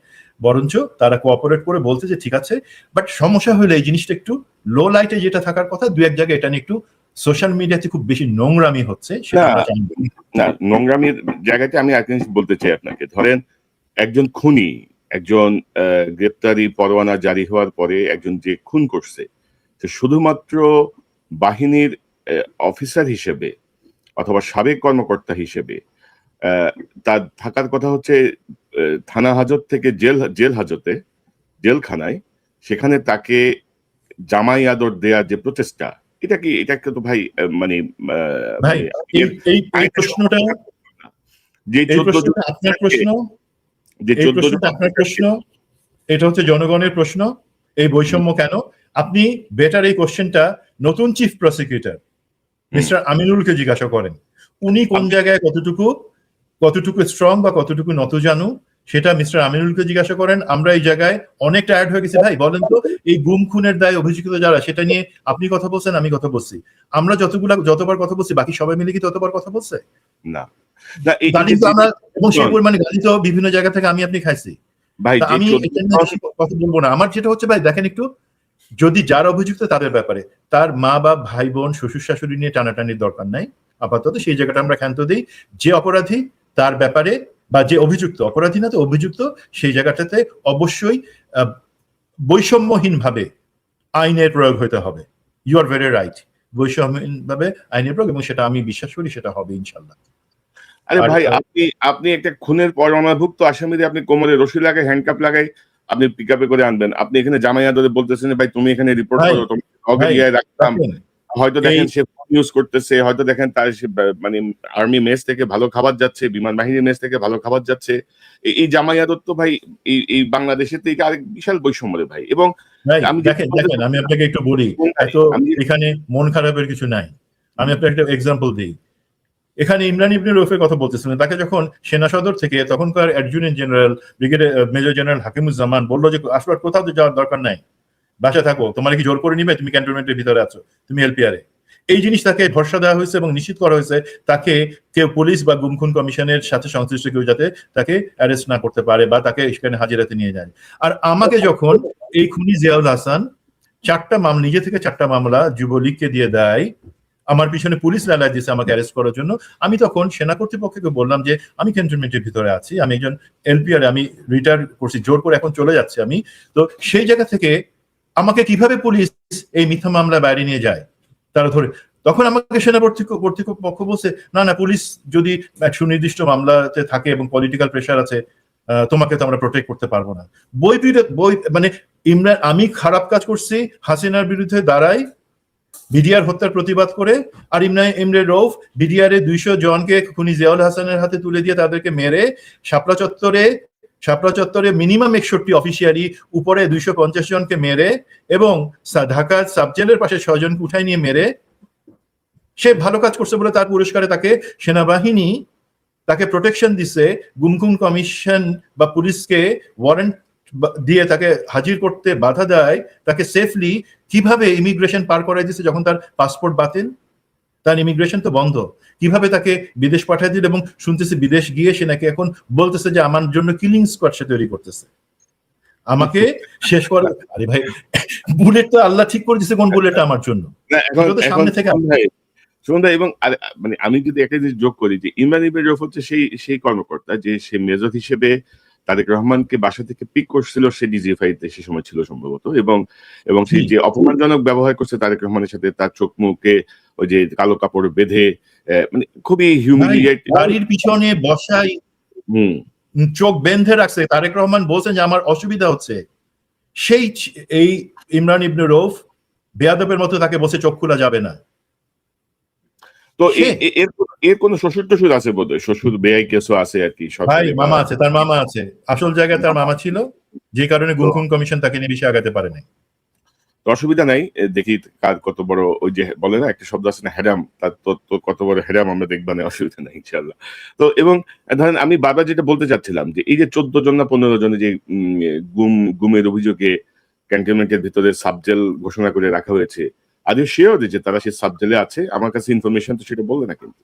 বরঞ্চ তারা কোঅপারেট করে বলছে যে ঠিক আছে। বাট সমস্যা হলে এই জিনিসটা একটু লো লাইটে যেটা থাকার কথা, দু এক জায়গায় এটা নিয়ে একটু সোশ্যাল মিডিয়াতে খুব বেশি নোংরামি হচ্ছে। না, নোংরামির জায়গাতে আমি একটা জিনিস বলতে চাই আপনাকে। ধরেন একজন খুনি, একজন গ্রেপ্তারি পরোয়ানা জারি হওয়ার পরে একজন যে খুন করছে সে শুধুমাত্র বাহিনীর অফিসার হিসেবে অথবা সাবেক কর্মকর্তা হিসেবে তার থাকার কথা হচ্ছে থানা হাজত থেকে জেল হাজতে, জেলখানায়, সেখানে তাকে জামাই আদর দেওয়ার যে প্রচেষ্টা, এটাকে তো ভাই মানে ভাই এই প্রশ্নটা, যে এই প্রশ্নটা আপনার প্রশ্ন, এই প্রশ্নটা আপনার প্রশ্ন, এটা হচ্ছে জনগণের প্রশ্ন। এই বৈষম্য কেন? আপনি বেটার এই কোশ্চেনটা নতুন চিফ প্রসিকিউটর মিস্টার আমিনুলকে জিজ্ঞাসা করেন। উনি কোন জায়গায় কতটুকু স্ট্রং বা কতটুকু নতজানু সেটা মিস্টার আমিনুলকে জিজ্ঞাসা করেন। আমরা এই জায়গায় অনেক টায়ার্ড হয়ে গেছি। ভাই বলেন তো, এই গুম খুনের দায়ে অভিযুক্ত যারা, সেটা নিয়ে আপনি কথা বলছেন, আমি কথা বলছি, আমরা যতবার কথা বলছি বাকি সবাই মিলে কি ততবার কথা বলছে? না। গালি তো আমরা, এবং সেই পরিমাণে গালি তো বিভিন্ন জায়গা থেকে আমি আপনি খাইছি ভাই। আমি কথা বলবো না। আমার যেটা হচ্ছে ভাই, দেখেন একটু, যদি যারা অভিযুক্ত তাদের ব্যাপারে, তার মা বাপ ভাই বোন শ্বশুর শাশুড়ি নিয়ে টানাটানির দরকার নাই। আপাতত সেই জায়গাটা আমরা ক্ষান্ত দিই। যে অপরাধী তার ব্যাপারে, বা যে অভিযুক্ত, অপরাধী না তো অভিযুক্ত, সেই জায়গাটাতে অবশ্যই বৈষম্যহীন ভাবে আইনের প্রয়োগ হতে হবে। ইউ আর ভেরি রাইট, বৈষম্যহীন ভাবে আইনের প্রয়োগ, এবং সেটা আমি বিশ্বাস করি সেটা হবে ইনশাল্লাহ। আরে ভাই, আপনি একটা খুনের পরোয়ানাভুক্ত আসামিদের আপনি কোমরে রশি লাগাই, হ্যান্ডকাপ লাগাই আপনি পিকআপে করে আনবেন। আপনি এখানে জামাই আদরে বলতেছেন ভাই তুমি এখানে রিপোর্ট করো, তোমাকে রাখতাম। হয়তো দেখেন সে ইউজ করতেছে, হয়তো দেখেন তার মানে আর্মি মেস থেকে ভালো খাবার যাচ্ছে, বিমান বাহিনীর মেস থেকে ভালো খাবার যাচ্ছে। এই জামাই আদর তো ভাই এই বাংলাদেশের থেকে আরেক বিশাল বৈষম্য রে ভাই। এবং দেখেন আমি আপনাকে একটু বলি, এখানে মন খারাপের কিছু নাই। আমি আপনাকে একটা এক্সাম্পল দিই। এখানে ইমরান ইবনে রৌফের কথা বলতেছিলেন, তাকে যখন সেনা সদর থেকে তখনকার adjutant general brigadier major general Hakimuzzaman বললো যে আসলে কোথাও তো যাওয়ার দরকার নাই, বাসা থাকো, তোমার কি জোর করে নিবে, তুমি ক্যান্টনমেন্টের ভিতরে আছো, তুমি এলপিআরে। এই জিনিস তাকে ভরসা দেওয়া হয়েছে এবং নিশ্চিত করা হয়েছে তাকে কেউ পুলিশ বা গুম খুন কমিশনের সাথে সংশ্লিষ্ট কেউ যাতে তাকে অ্যারেস্ট না করতে পারে বা তাকে সেখানে হাজিরাতে নিয়ে যায়। আর আমাকে যখন এই খুনি জিয়াউল হাসান নিজে থেকে 4টা মামলা যুবলীগকে দিয়ে দেয়, আমার পিছনে পুলিশ লাগাই দিয়েছে আমাকে অ্যারেস্ট করার জন্য, আমি তখন সেনা কর্তৃপক্ষকে বললাম যে আমি ক্যান্টনমেন্টের ভিতরে আছি, আমি একজন এলপিআর, আমি রিটায়ার করছি, জোর করে এখন চলে যাচ্ছি আমি। তো সেই জায়গা থেকে আমাকে কিভাবে পুলিশ এই মিথ্যা মামলা বাইরে নিয়ে যায় তারা ধরে? তখন আমাকে সেনা কর্তৃপক্ষ বলছে না পুলিশ যদি এক সুনির্দিষ্ট মামলাতে থাকে এবং পলিটিক্যাল প্রেশার আছে, তোমাকে তো আমরা প্রোটেক্ট করতে পারবো না। বই মানে ইমরান, আমি খারাপ কাজ করছি হাসিনার বিরুদ্ধে দাঁড়াই বিডিআর হত্যার প্রতিবাদ করে, আর ইমরে রৌফ বিডিআর এর 200 জনকে খুনি জিয়াউল হাসানের হাতে তুলে দিয়ে তাদেরকে মেরে শাপলা চত্বরে মিনিমাম 61 অফিসিয়ালি, উপরে 250 জনকে মেরে, এবং ঢাকা সাব জেলের পাশে 6 জনকে উঠাই নিয়ে মেরে, সে ভালো কাজ করছে বলে তার পুরস্কারে তাকে সেনাবাহিনী তাকে প্রোটেকশন দিছে, গুমখুন কমিশন বা পুলিশকে ওয়ারেন্ট দিয়ে তাকে হাজির করতে বাধা দেয়, তাকে সেফলি কিভাবে ইমিগ্রেশন পার করাই দিচ্ছে যখন তার পাসপোর্ট বাতিল, তার ইমিগ্রেশন তো বন্ধ, কিভাবে তাকে বিদেশ পাঠিয়ে দিল, এবং শুনতেছে বিদেশ গিয়ে সে নাকি এখন বলতেছে যে আমার জন্য কিলিং স্কোয়াড সে তৈরি করতেছে আমাকে শেষ করে। আরে ভাই, বুলেট তো আল্লাহ ঠিক করে দিচ্ছে কোন বুলেটটা আমার জন্য, সামনে থেকে সুমন ভাই। এবং মানে আমি যদি একটা জিনিস যোগ করি যে ইমরান ইবনে রৌফ হচ্ছে সেই কর্মকর্তা যে সে মেজর হিসেবে তারেক রহমানকে বাসা থেকে পিক করছিল, সে ডিজিএফআইতে সে সময় ছিল সম্ভবত, এবং সেই যে অপমানজনক ব্যবহার করছে তারেক রহমানের সাথে, তার চোখ মুখে ওই যে কালো কাপড় বেঁধে, মানে খুবই হিউমিলিয়েট, গাড়ির পিছনে বসাই চোখ বেঁধে রাখছে। তারেক রহমান বলছেন যে আমার অসুবিধা হচ্ছে, এই ইমরান ইবনে রৌফ বেয়াদবের মতো তাকে বসে চোখ খোলা যাবে না। তো এর কোন শ্বশুর টশুর আছে বোধহয়, শ্বশুর বেয়াই কেসও আছে আর কি। ভাই মামা আছে, তার মামা আছে, আসল জায়গায় তার মামা ছিল, যে কারণে গুম খুন কমিশন তাকে নিয়ে বেশি আগাতে পারে নাই। অসুবিধা নাই, দেখি কার কত বড়, ওই যে বলে না একটা শব্দ আছে না হ্যারাম, তার তো কত বড় হ্যারাম আমরা দেখবা না, অসুবিধা নাই ইনশাল্লাহ। তো এবং ধরেন আমি বারবার যেটা বলতে চাচ্ছিলাম যে এই যে 14 জন না 15 জনে যে গুমের অভিযোগে ক্যান্টনমেন্টের ভিতরে সাবজেল ঘোষণা করে রাখা হয়েছে, আজ শিওর যে তারা সেই সাবজেলে আছে? আমার কাছে ইনফরমেশন তো সেটা বলবে না, কিন্তু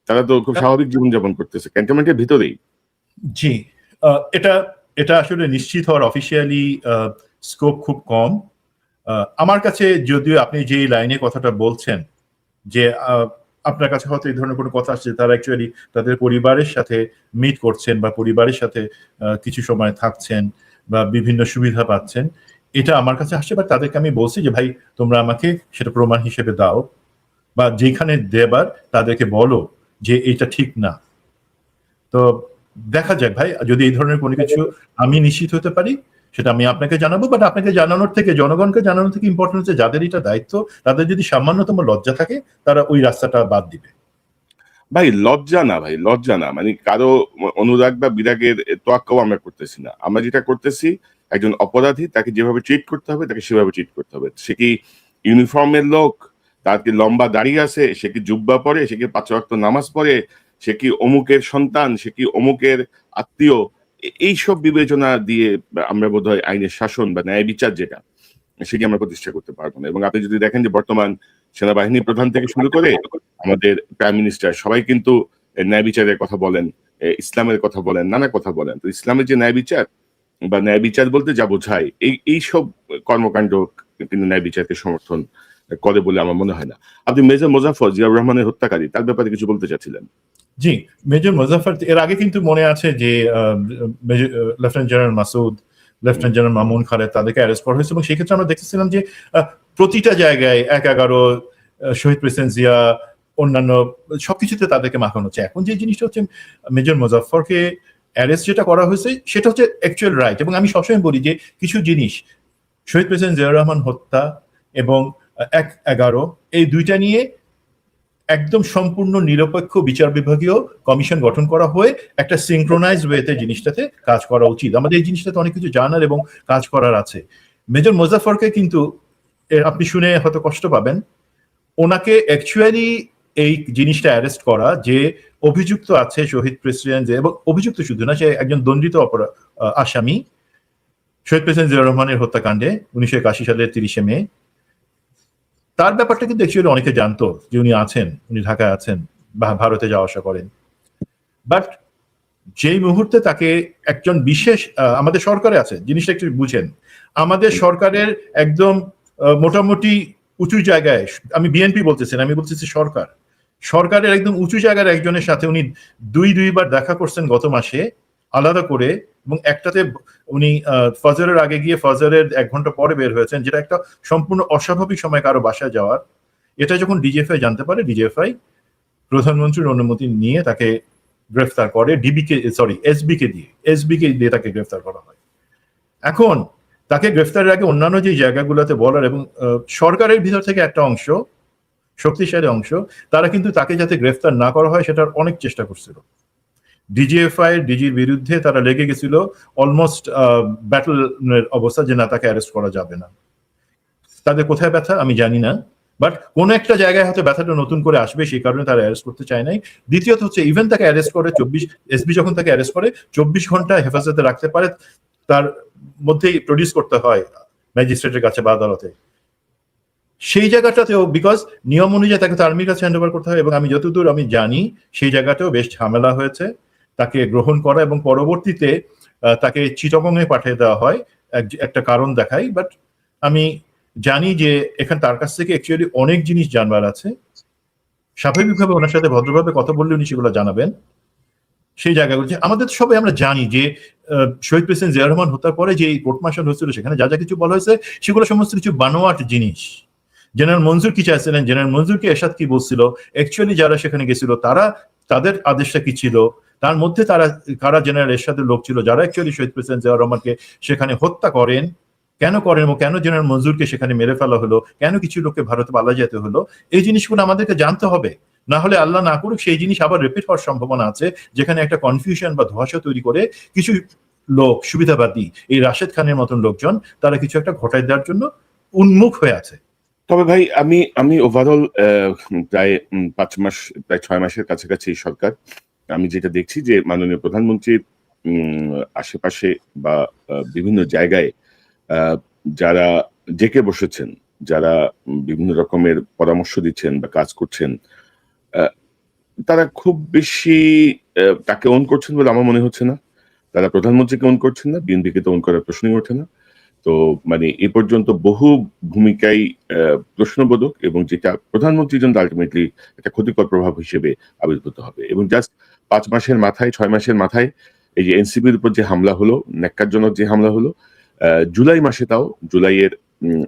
তারা তো খুব স্বাভাবিক জীবনযাপন করতেছে ক্যান্টনমেন্টের ভিতরেই। জি, এটা আসলে নিশ্চিত হওয়ার অফিসিয়ালি স্কোপ খুব কম আমার কাছে। যদিও আপনি যে লাইনে কথাটা বলছেন যে আপনার কাছে হয়তো এই ধরনের কোনো কথা আসছে, তারা অ্যাকচুয়ালি তাদের পরিবারের সাথে মিট করছেন বা পরিবারের সাথে কিছু সময় থাকছেন বা বিভিন্ন সুবিধা পাচ্ছেন, এটা আমার কাছে আসছে। বা তাদেরকে আমি বলছি যে ভাই তোমরা আমাকে সেটা প্রমাণ হিসেবে দাও, বা যেখানে দেবার তাদেরকে বলো যে এটা ঠিক না। তো দেখা যাক ভাই, যদি এই ধরনের কোনো কিছু আমি নিশ্চিত হতে পারি সেটা আমি আপনাকে জানাবো। বাট আপনাকে জানানোর থেকে, জনগণকে জানানোর থেকে ইম্পর্টেন্ট হচ্ছে যাদের এটা দায়িত্ব, তাদের যদি সামান্যতম লজ্জা থাকে তারা ওই রাস্তাটা বাদ দিবে। ভাই লজ্জা না, ভাই লজ্জা না, মানে কারো অনুরাগ বা বিরাগের তোয়াক্কাও আমরা করতেছি না। আমরা যেটা করতেছি, একজন অপরাধী তাকে যেভাবে ট্রিট করতে হবে তাকে সেভাবে ট্রিট করতে হবে। সে কি ইউনিফর্মের লোক, তার কি লম্বা দাড়ি আছে, সে কি জুব্বা পরে, সে কি 5 ওয়াক্ত নামাজ পড়ে, সে কি অমুকের সন্তান, সে কি অমুকের আত্মীয়, এইসব বিবেচনা দিয়ে আমরা বোধহয় আইনের শাসন বা ন্যায় বিচার যেটা, সেটি আমরা প্রতিষ্ঠা করতে পারবো না। এবং আপনি যদি দেখেন যে বর্তমান সেনাবাহিনী প্রধান থেকে শুরু করে আমাদের প্রাইম মিনিস্টার সবাই কিন্তু ন্যায় বিচারের কথা বলেন, ইসলামের কথা বলেন, নানা কথা বলেন। তো ইসলামের যে ন্যায় বিচার বা ন্যায় বিচার বলতে যা বোঝায়, এইসব কর্মকাণ্ড কিন্তু ন্যায় বিচারকে সমর্থন করে বলে আমার মনে হয় না। আপনি মেজর মোজাফফর জিয়াউর রহমানের হত্যাকারী, তার ব্যাপারে কিছু বলতে চাচ্ছিলেন? জি, মেজর মোজাফফর এর আগে কিন্তু মনে আছে যে lieutenant general Masud, lieutenant general Mamun Khaled, তাদেরকে অ্যারেস্ট করা হয়েছে এবং সেক্ষেত্রে আমরা দেখতেছিলাম যে প্রতিটা জায়গায় 1-11 শহীদ প্রেসিডেন্ট জিয়া, অন্যান্য সবকিছুতে তাদেরকে মাখানো হচ্ছে। এখন যে জিনিসটা হচ্ছে, মেজর মোজাফফরকে অ্যারেস্ট যেটা করা হয়েছে সেটা হচ্ছে অ্যাকচুয়াল রাইট। এবং আমি সবসময় বলি যে কিছু জিনিস, শহীদ প্রেসিডেন্ট জিয়াউর রহমান হত্যা এবং 1-11 এই দুইটা নিয়ে একদম সম্পূর্ণ নিরপেক্ষ বিচার বিভাগীয় কমিশন গঠন করা হয়ে একটা সিনক্রোনাইজ ওয়েতে জিনিসটাতে কাজ করা উচিত। আমাদের এই জিনিসটাতে অনেক কিছু জানার এবং কাজ করার আছে। মেজর মোজাফফরকে কিন্তু আপনি শুনে হয়তো কষ্ট পাবেন, ওনাকে অ্যাকচুয়ালি এই জিনিসটা অ্যারেস্ট করা, যে অভিযুক্ত আছে শহীদ প্রেসিডেন্ট, এবং অভিযুক্ত শুধু না, সে একজন দণ্ডিত আসামি শহীদ প্রেসিডেন্ট জিয়াউর রহমানের হত্যাকাণ্ডে 1981 সালের 30 মে। তার ব্যাপারটা কিন্তু অ্যাকচুয়ালি অনেকে জানতো যে উনি আছেন, উনি ঢাকায় আছেন বা ভারতে যাওয়া আসা করেন। বাট যেই মুহূর্তে তাকে একজন বিশেষ আমাদের সরকারে আছে, জিনিসটা একটু বুঝেন, আমাদের সরকারের একদম মোটামুটি উঁচু জায়গায়, আমি বিএনপি বলতেছি না, আমি বলতেছি সরকারের একদম উঁচু জায়গার একজনের সাথে উনি দুইবার দেখা করছেন গত মাসে আলাদা করে, এবং একটাতে উনি ফজরের আগে গিয়ে ফজরের 1 ঘন্টা পরে বের হয়েছেন, যেটা একটা সম্পূর্ণ অস্বাভাবিক সময় কারো বাসায় যাওয়ার। এটা যখন ডিজিএফআই জানতে পারে, ডিজিএফআই প্রধানমন্ত্রীর অনুমতি নিয়ে তাকে গ্রেফতার করে, এসবিকে দিয়ে তাকে গ্রেফতার করা হয়। এখন তাকে গ্রেফতারের আগে অন্যান্য যে জায়গাগুলোতে বলার, এবং সরকারের ভিতর থেকে একটা অংশ, শক্তিশালী অংশ, তারা কিন্তু তাকে যাতে গ্রেফতার না করা হয় সেটার অনেক চেষ্টা করছিল। ডিজিএফআই ডিজির বিরুদ্ধে তারা লেগে গেছিল, অলমোস্ট ব্যাটলের অবস্থা, যে না, তাকে অ্যারেস্ট করা যাবে না। তাদের কোথায় ব্যথা আমি জানি না, বাট কোন একটা জায়গায় হয়তো ব্যথাটা নতুন করে আসবে, সেই কারণে তারা অ্যারেস্ট করতে চায় নাই। দ্বিতীয়ত হচ্ছে, ইভেন তাকে অ্যারেস্ট করে এসবি যখন তাকে অ্যারেস্ট করে 24 ঘন্টা হেফাজতে রাখতে পারে, তার মধ্যেই প্রডিউস করতে হয় ম্যাজিস্ট্রেটের কাছে বা আদালতে। সেই জায়গাটাতেও বিকজ নিয়ম অনুযায়ী তাকে আর্মির কাছে হ্যান্ড ওভার করতে হয়, এবং আমি যতদূর আমি জানি সেই জায়গাটাও বেশ ঝামেলা হয়েছে তাকে গ্রহণ করা, এবং পরবর্তীতে তাকে চিটাগংয়ে পাঠিয়ে দেওয়া হয় একটা কারণ দেখাই। বাট আমি জানি যে এখানে তার কাছ থেকে অ্যাকচুয়ালি অনেক জিনিস জানবার আছে। স্বাভাবিকভাবে ওনার সাথে ভদ্রভাবে কথা বললে উনি সেগুলো জানাবেন। সেই জায়গাগুলো আমাদের সবাই আমরা জানি যে শহীদ প্রেসিডেন্ট জিয়াউর রহমান হত্যার পরে যে কোর্ট মার্শাল হয়েছিল, সেখানে যা যা কিছু বলা হয়েছে সেগুলো সমস্ত কিছু বানোয়াট জিনিস। জেনারেল মঞ্জুর কি চাইছিলেন, জেনারেল মঞ্জুরকে এরশাদ কি বলছিল, অ্যাকচুয়ালি যারা সেখানে গেছিল তাদের আদেশটা কি ছিল, তার মধ্যে কারা জেনারেল এরশাদের লোক ছিল যারা অ্যাকচুয়ালি শহীদ প্রেসিডেন্ট জিয়াউর রহমানকে সেখানে হত্যা করেন, কেন করেন, এবং কেন জেনারেল মঞ্জুরকে সেখানে মেরে ফেলা হলো, কেন কিছু লোককে ভারতে পালা যেতে হলো, এই জিনিসগুলো আমাদেরকে জানতে হবে। না হলে আল্লাহ না করুক সেই জিনিস আবার রিপিট হওয়ার সম্ভাবনা আছে, যেখানে একটা কনফিউশন বা ধোঁয়াশা তৈরি করে কিছু লোক, সুবিধাবাদী, এই রাশেদ খানের মতন লোকজন, তারা কিছু একটা ঘটায় দেওয়ার জন্য উন্মুখ হয়ে আছে। তবে ভাই আমি ওভারঅল প্রায় 5 মাস, প্রায় 6 মাসের কাছাকাছি সরকার, আমি যেটা দেখছি যে মাননীয় প্রধানমন্ত্রীর আশেপাশে বা বিভিন্ন জায়গায় যারা জেকে বসেছেন, যারা বিভিন্ন রকমের পরামর্শ দিচ্ছেন বা কাজ করছেন, তারা খুব বেশি তাকে ওন করছেন বলে আমার মনে হচ্ছে না। তারা প্রধানমন্ত্রীকে ওন করছেন না, বিএনপিকে তো ওন করার প্রশ্নই ওঠে না। তো মানে এ পর্যন্ত বহু ভূমিকায় প্রশ্নবোধক এবং যেটা প্রধানমন্ত্রীর জন্য আলটিমেটলি একটা ক্ষতিকর প্রভাব হিসেবে আবির্ভূত হবে। এবং জাস্ট 5 মাসের মাথায় 6 মাসের মাথায় এই যে এনসিপির উপর যে হামলা হলো, ন্যাক্কারজনক যে হামলা হলো, জুলাই মাসে তাও জুলাইয়ের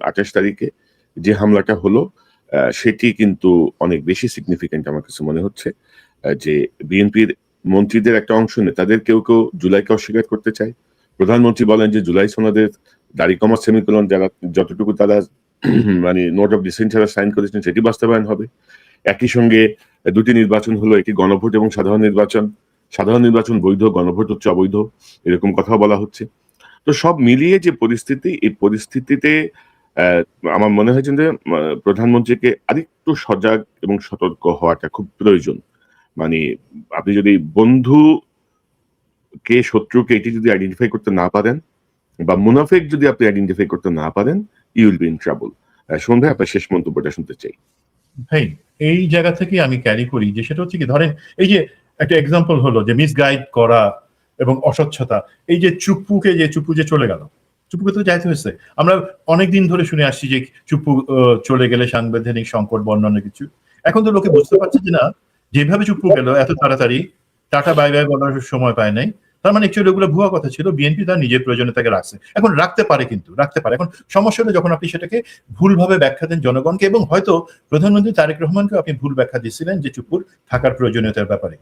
28 তারিখে যে হামলাটা হলো, সেটি কিন্তু অনেক বেশি সিগনিফিকেন্ট আমার কাছে মনে হচ্ছে। যে বিএনপির মন্ত্রীদের একটা অংশ নেতাদের কেউ কেউ জুলাইকে অস্বীকার করতে চায়। প্রধানমন্ত্রী বলেন যে জুলাই সনদের দাড়ি কমা সেমিকোলন যারা যতটুকু তারা মানে নোট অফ ডিসেন্ট যারা সাইন করেছেন সেটি বাস্তবায়ন হবে। একই সঙ্গে দুটি নির্বাচন হলো, একটি গণভোট এবং সাধারণ নির্বাচন। সাধারণ নির্বাচন বৈধ, গণভোট হচ্ছে অবৈধ, এরকম কথা বলা হচ্ছে। তো সব মিলিয়ে যে পরিস্থিতি, এই পরিস্থিতিতে আমার মনে হয়েছে যে প্রধানমন্ত্রীকে আরেকটু সজাগ এবং সতর্ক হওয়াটা খুব প্রয়োজন। মানে আপনি যদি বন্ধু কে শত্রুকে এটি যদি আইডেন্টিফাই করতে না পারেন, বা মুনাফেক যদি আপনি আইডেন্টিফাই করতে না পারেন, you will be in trouble. Suman ভাই, আপনার শেষ মন্তব্যটা শুনতে চাই। ভাই এই জায়গা থেকে আমি ক্যারি করি যে সেটা হচ্ছে কি, ধরেন এই যে একটা এক্সাম্পল হলো যে মিসগাইড করা এবং অস্বচ্ছতা, এই যে চুপ্পু যে চলে গেল, চুপ্পুকে তো যাইতে হয়েছে। আমরা অনেকদিন ধরে শুনে আসছি যে চুপ্পু চলে গেলে সাংবিধানিক সংকট বর্ণনা কিছু। এখন তো লোকে বুঝতে পারছে যে না, যেভাবে চুপ্পু গেল এত তাড়াতাড়ি টাটা বাই বাই বলার সময় পায় নাই, তার মানে একচুয়ালি ওগুলো ভুয়া কথা ছিল। বিএনপি তার নিজের প্রয়োজনে তাকে রাখছে, এখন রাখতে পারে, কিন্তু রাখতে পারে। এখন সমস্যা হলো যখন আপনি সেটাকে ভুলভাবে ব্যাখ্যা দেন জনগণকে, এবং হয়তো প্রধানমন্ত্রী তারেক রহমানকে আপনি ভুল ব্যাখ্যা দিচ্ছিলেন যে চুপ্পুর থাকার প্রয়োজনীয়তার ব্যাপারে।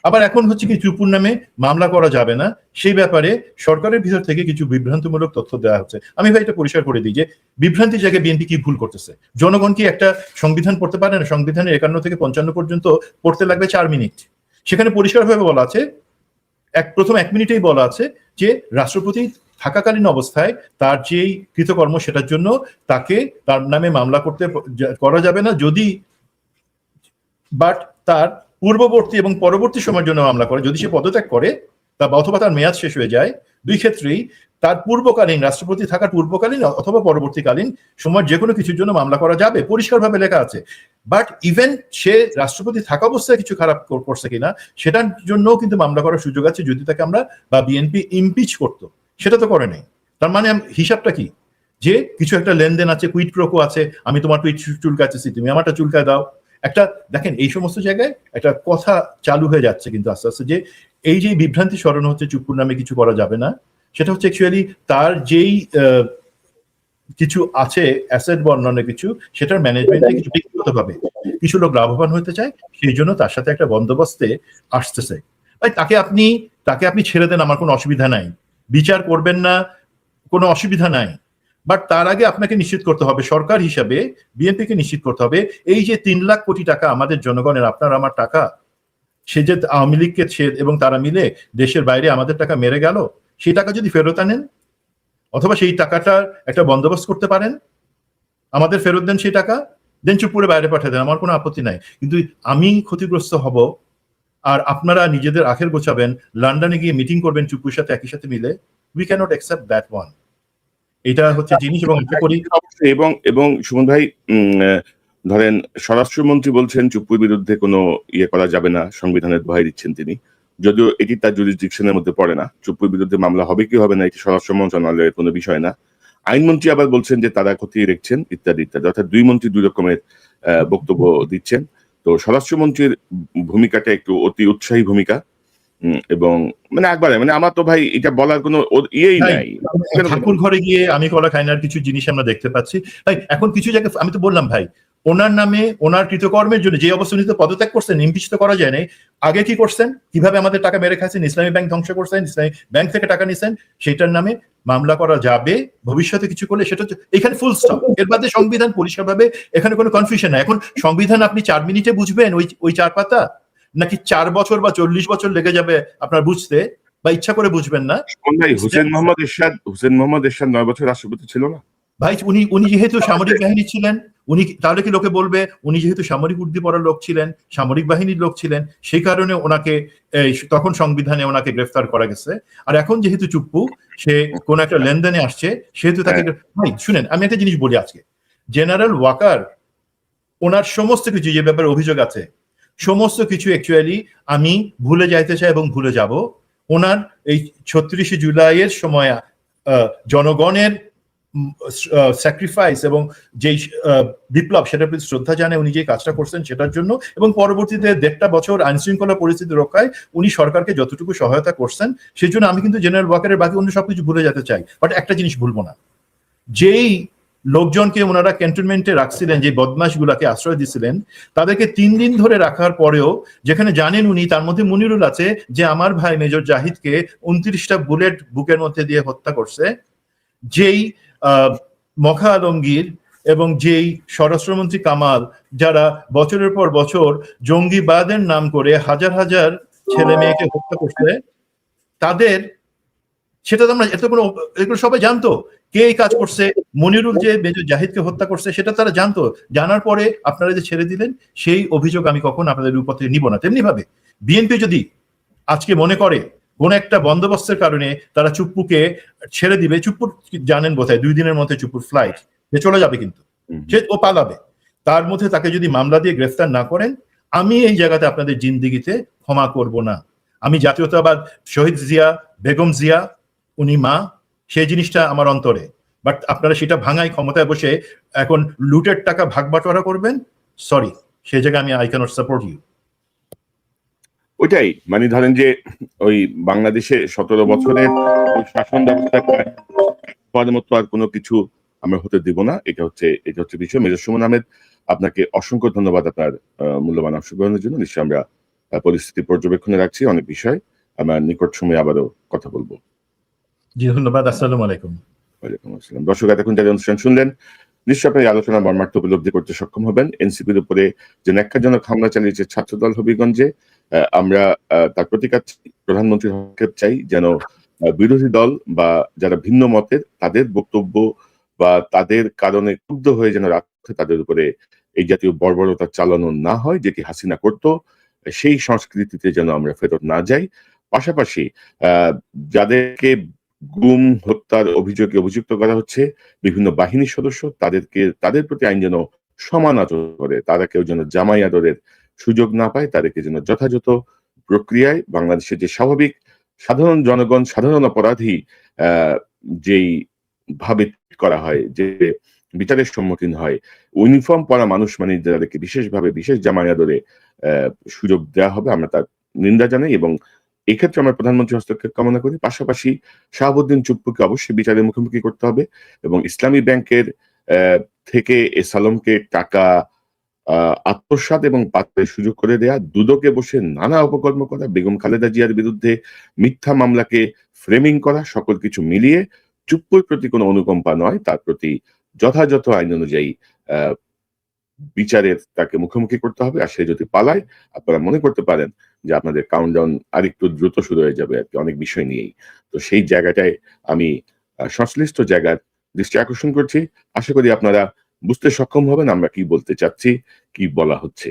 আবার এখন হচ্ছে কি চুপ্পুর নামে মামলা করা যাবে না, সেই ব্যাপারে সরকারের ভিতর থেকে কিছু বিভ্রান্তিমূলক তথ্য দেওয়া হচ্ছে। আমি ভাই এটা পরিষ্কার করে দিই যে বিভ্রান্তির জায়গায় বিএনপি কি ভুল করতেছে। জনগণ কি একটা সংবিধান পড়তে পারে না? সংবিধানের 51 থেকে 55 পর্যন্ত পড়তে লাগবে 4 মিনিট। সেখানে পরিষ্কারভাবে বলা আছে, প্রথম 1 মিনিটেই বলা আছে যে রাষ্ট্রপতি থাকাকালীন অবস্থায় তার যেই কৃতকর্ম সেটার জন্য তাকে তার নামে মামলা করা যাবে না, যদি বাট তার পূর্ববর্তী এবং পরবর্তী সময়ের জন্য মামলা করে, যদি সে পদত্যাগ করে অথবা তার মেয়াদ শেষ হয়ে যায়, দুই ক্ষেত্রেই তার পূর্বকালীন, রাষ্ট্রপতি থাকার পূর্বকালীন অথবা পরবর্তীকালীন সময়ের যে কোনো কিছুর জন্য মামলা করা যাবে, পরিষ্কারভাবে লেখা আছে। বাট ইভেন সে রাষ্ট্রপতি থাকা অবস্থায় কিছু খারাপ করছে কিনা সেটার জন্যও কিন্তু মামলা করার সুযোগ আছে, যদি তাকে আমরা বা বিএনপি ইমপিচ করতো। সেটা তো করে নাই। তার মানে হিসাবটা কি, যে কিছু একটা লেনদেন আছে, কুইট প্রোকো আছে, আমি তোমার টুইট চুলকাচ্ছি, তুমি আমারটা চুলকায় দাও। একটা দেখেন এই সমস্ত জায়গায় একটা কথা চালু হয়ে যাচ্ছে কিন্তু আস্তে আস্তে, যে এই যে বিভ্রান্তি স্মরণ হচ্ছে চুপ্পুর নামে কিছু করা যাবে না, সেটা হচ্ছে অ্যাকচুয়ালি তার যেই কিছু আছে অ্যাসেট বর্ণনা কিছু, সেটার ম্যানেজমেন্টে কিছু ব্যক্তিগতভাবে কিছু লোক লাভবান হতে চায়, সেই জন্য তার সাথে একটা বন্দোবস্তে আসতেছে। ভাই তাকে আপনি ছেড়ে দেন, আমার কোনো অসুবিধা নাই, বিচার করবেন না, কোনো অসুবিধা নাই। বাট তার আগে আপনাকে নিশ্চিত করতে হবে, সরকার হিসাবে বিএনপিকে নিশ্চিত করতে হবে, এই যে 3 লাখ কোটি টাকা আমাদের জনগণের, আপনার আমার টাকা, সে যে আওয়ামী লীগকে এবং তারা মিলে দেশের বাইরে আমাদের টাকা মেরে গেল, সেই টাকা যদি ফেরত আনেন অথবা সেই টাকাটার একটা বন্দোবস্ত করতে পারেন, আমাদের ফেরত দেন সেই টাকা, দেন চুপুরে বাইরে পাঠিয়ে দেন, আমার কোনো আপত্তি নাই। কিন্তু আমি ক্ষতিগ্রস্ত হব আর আপনারা নিজেদের আখের গোছাবেন, লন্ডনে গিয়ে মিটিং করবেন চুপুর সাথে একই সাথে মিলে, we cannot accept that one. এটা হচ্ছে জিনিস। এবং সুমন ভাই, ধরেন স্বরাষ্ট্রমন্ত্রী বলছেন চুপ্পুর বিরুদ্ধে কোনো ইয়ে করা যাবে না, সংবিধানের দোহাই দিচ্ছেন তিনি, যদিও এটি তার জুরিসডিকশনের মধ্যে পড়ে না। চুপ্পুর বিরুদ্ধে মামলা হবে কি হবে না এটি স্বরাষ্ট্র মন্ত্রণালয়ের কোনো বিষয় না। আইনমন্ত্রী আবার বলছেন যে তারা খতিয়ে দেখছেন ইত্যাদি ইত্যাদি, অর্থাৎ দুই মন্ত্রী দুই রকমের বক্তব্য দিচ্ছেন। তো স্বরাষ্ট্রমন্ত্রীর ভূমিকাটা একটু অতি উৎসাহী ভূমিকা, এবং মানে একবারে মানে আমার তো ভাই এটা বলার কোনো ইয়েই নাই। ঠাকুর ঘরে গিয়ে আমি কলা খাই না কিছু জিনিস আমরা দেখতে পাচ্ছি ভাই। এখন কিছু জায়গায় আমি তো বললাম ভাই, ওনার নামে ওনার কৃতকর্মের জন্য যে অবস্থা নিতে পদত্যাগ করছেন, ইমপিচ তো করা যায় নাই। আগে কি করছেন, কিভাবে আমাদের টাকা মেরে খাচ্ছেন, ইসলামী ব্যাংক ধ্বংস করছেন, ইসলামী ব্যাংক থেকে টাকা নিছেন, সেটার নামে মামলা করা যাবে ভবিষ্যতে কিছু করলে, সেটা এখানে ফুল স্টপ। এর বাদে সংবিধান পরিষ্কারভাবে, এখানে কোনো কনফিউশন নাই। এখন সংবিধান আপনি 4 মিনিটে বুঝবেন ওই 4 পাতা, নাকি 4 বছর বা 40 বছর লেগে যাবে আপনার বুঝতে, বা ইচ্ছা করে বুঝবেন না? হুসেন মোহাম্মদ এরশাদ 9 বছর রাষ্ট্রপতি ছিল না ভাই? উনি যেহেতু সামরিক বাহিনী ছিলেন, উনি তাহলে কি লোকে বলবে উনি যেহেতু সামরিক উর্দি পড়ার লোক ছিলেন, সামরিক বাহিনীর লোক ছিলেন, সেই কারণে ওনাকে তখন সংবিধানে ওনাকে গ্রেফতার করা গেছে। আর এখন যেহেতু চুপ্পু সে কোন একটা লেনদেনে আসছে, সেহেতু তাকে ভাই শুনেন, আমি একটা জিনিস বলি আজকে, জেনারেল ওয়াকার ওনার সমস্ত কিছু যে ব্যাপারে অভিযোগ আছে, সমস্ত কিছু অ্যাকচুয়ালি আমি ভুলে যাইতে চাই এবং ভুলে যাব। ওনার এই 36 জুলাইয়ের সময় জনগণের স্যাক্রিফাইস এবং যেই বিপ্লব সেটার প্রতি শ্রদ্ধা জানে উনি যে কাজটা করছেন সেটার জন্য, এবং পরবর্তীতে 1.5 বছর আইন শৃঙ্খলা পরিস্থিতি রক্ষায় উনি সরকারকে যতটুকু সহায়তা করছেন সেই জন্য আমি কিন্তু জেনারেল ওয়াকারের বাকি অন্য সবকিছু ভুলে যেতে চাই, বাট একটা জিনিস ভুলবো না, যেই লোকজনকে ওনারা ক্যান্টনমেন্টে রাখছিলেন, যে বদমাশগুলাকে আশ্রয় দিছিলেন, তাদেরকে 3 দিন ধরে রাখার পরেও, যেখানে জানেন উনি, তার মধ্যে মনিরুল আছে, যে আমার ভাই মেজর জাহিদকে 29টা বুলেট বুকের মধ্যে দিয়ে হত্যা করছে, যেই মখা আলমগীর এবং যেই স্বরাষ্ট্রমন্ত্রী কামাল, যারা বছরের পর বছর জঙ্গিবাদের নাম করে হাজার হাজার ছেলে মেয়েকে হত্যা করছে, তাদের সেটা তো আমরা এগুলো সবাই জানতো কে এই কাজ করছে। মনিরুল যে মেজর জাহিদকে হত্যা করছে সেটা তারা জানতো, জানার পরে আপনারা যে ছেড়ে দিলেন, সেই অভিযোগ আমি কখন আপনাদের উপর থেকে নিব না। তেমনি ভাবে বিএনপি যদি আজকে মনে করে কোন একটা বন্দোবস্তের কারণে তারা চুপ্পুকে ছেড়ে দিবে, চুপ্পুর জানেন বোধহয় 2 দিনের মধ্যে চুপ্পুর ফ্লাইট, সে চলে যাবে, কিন্তু সে ও পালাবে, তার মধ্যে তাকে যদি মামলা দিয়ে গ্রেফতার না করেন, আমি এই জায়গাতে আপনাদের জিন্দিগিতে ক্ষমা করব না। আমি জাতীয়তাবাদ, শহীদ জিয়া, বেগম জিয়া, উনি মা, সেই জিনিসটা আমার অন্তরে, বাট আপনারা সেটা ভাঙাই ক্ষমতায় বসে এখন লুটের টাকা ভাগ বাটোয়ারা করবেন, সরি, সেই জায়গায় আমি আই ক্যানট সাপোর্ট ইউ। ওইটাই, মানে ধরেন যে ওই বাংলাদেশে 17 বছরের ওই শাসন ব্যবস্থার মতো আর কোনো কিছু আমরা হতে দিব না। এটা হচ্ছে বিষয়। মেজর সুমন আহমেদ, আপনাকে অসংখ্য ধন্যবাদ আপনার মূল্যবান অংশগ্রহণের জন্য। নিশ্চয়ই আমরা পরিস্থিতি পর্যবেক্ষণে রাখছি, অনেক বিষয় আমরা নিকট সময়ে আবারও কথা বলবো। জি ধন্যবাদ, আসসালামু আলাইকুম। ওয়ালাইকুম আসসালাম। দর্শক, এতক্ষণ যারা অনুষ্ঠান শুনলেন, নিশ্চয়ই আপনি আলোচনা মর্মার্থ উপলব্ধি করতে সক্ষম হবেন। এনসিপির উপরে যে ন্যাক্কারজনক হামলা চালিয়েছে ছাত্রদল হবিগঞ্জে, আমরা তার প্রতিকার প্রধানমন্ত্রীর হস্তক্ষেপ চাই, যেন বিরোধী দল বা যারা ভিন্ন মতের তাদের বক্তব্য বা তাদের কারণে ক্ষুব্ধ হয়ে যেন রাখতে তাদের উপরে এই জাতীয় বর্বরতা চালানো না হয়, যেটি হাসিনা করত। সেই সংস্কৃতিতে যেন আমরা ফেরত না যাই। পাশাপাশি যাদেরকে গুম হত্যার অভিযোগে অভিযুক্ত করা হচ্ছে বিভিন্ন বাহিনীর সদস্য, তাদের প্রতি আইন যেন সমান আচরণ করে, তারা কেউ যেন জামাই আদরের সুযোগ না পায়, তাদেরকে যেন যথাযথ প্রক্রিয়ায় বাংলাদেশের যে স্বাভাবিক সাধারণ জনগণ, সাধারণ অপরাধী যেই ভাবে করা হয়, যে বিচারের সম্মুখীন হয়, ইউনিফর্ম পরা মানুষ মানে যাদেরকে বিশেষভাবে বিশেষ জামাই আদরে সুযোগ দেওয়া হবে, আমরা তার নিন্দা জানাই এবং এক্ষেত্রে আমরা প্রধানমন্ত্রী হস্তক্ষেপ কামনা করি। পাশাপাশি শাহাবুদ্দিন চুপ্পুকে অবশ্যই বিচারের মুখোমুখি করতে হবে এবং ইসলামী ব্যাংকের থেকে এস আলমকে টাকা আত্মসাৎ এবং পাত্রের সুযোগ করে দেয়া, দুদকে বসে নানা অপকর্ম করা, বেগম খালেদা জিয়ার বিরুদ্ধে মিথ্যা মামলাকে ফ্রেমিং করা, সকল কিছু মিলিয়ে চুপ্পুর প্রতি কোনো অনুকম্পা নয়, তার প্রতি যথাযথ আইন অনুযায়ী বিচারের তাকে মুখোমুখি করতে হবে। আর সে যদি পালায়, আপনারা মনে করতে পারেন যে আপনাদের কাউন্টডাউন আরেকটু দ্রুত শুরু হয়ে যাবে আর কি, অনেক বিষয় নিয়েই। তো সেই জায়গাটায় আমি সংশ্লিষ্ট জায়গার দৃষ্টি আকর্ষণ করছি। আশা করি আপনারা বুঝতে সক্ষম হবেন আমরা কি বলতে চাচ্ছি, কি বলা হচ্ছে।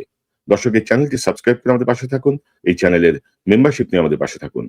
দর্শক, এই চ্যানেলটি সাবস্ক্রাইব করে আমাদের পাশে থাকুন, এই চ্যানেলের মেম্বারশিপ নিয়ে আমাদের পাশে থাকুন।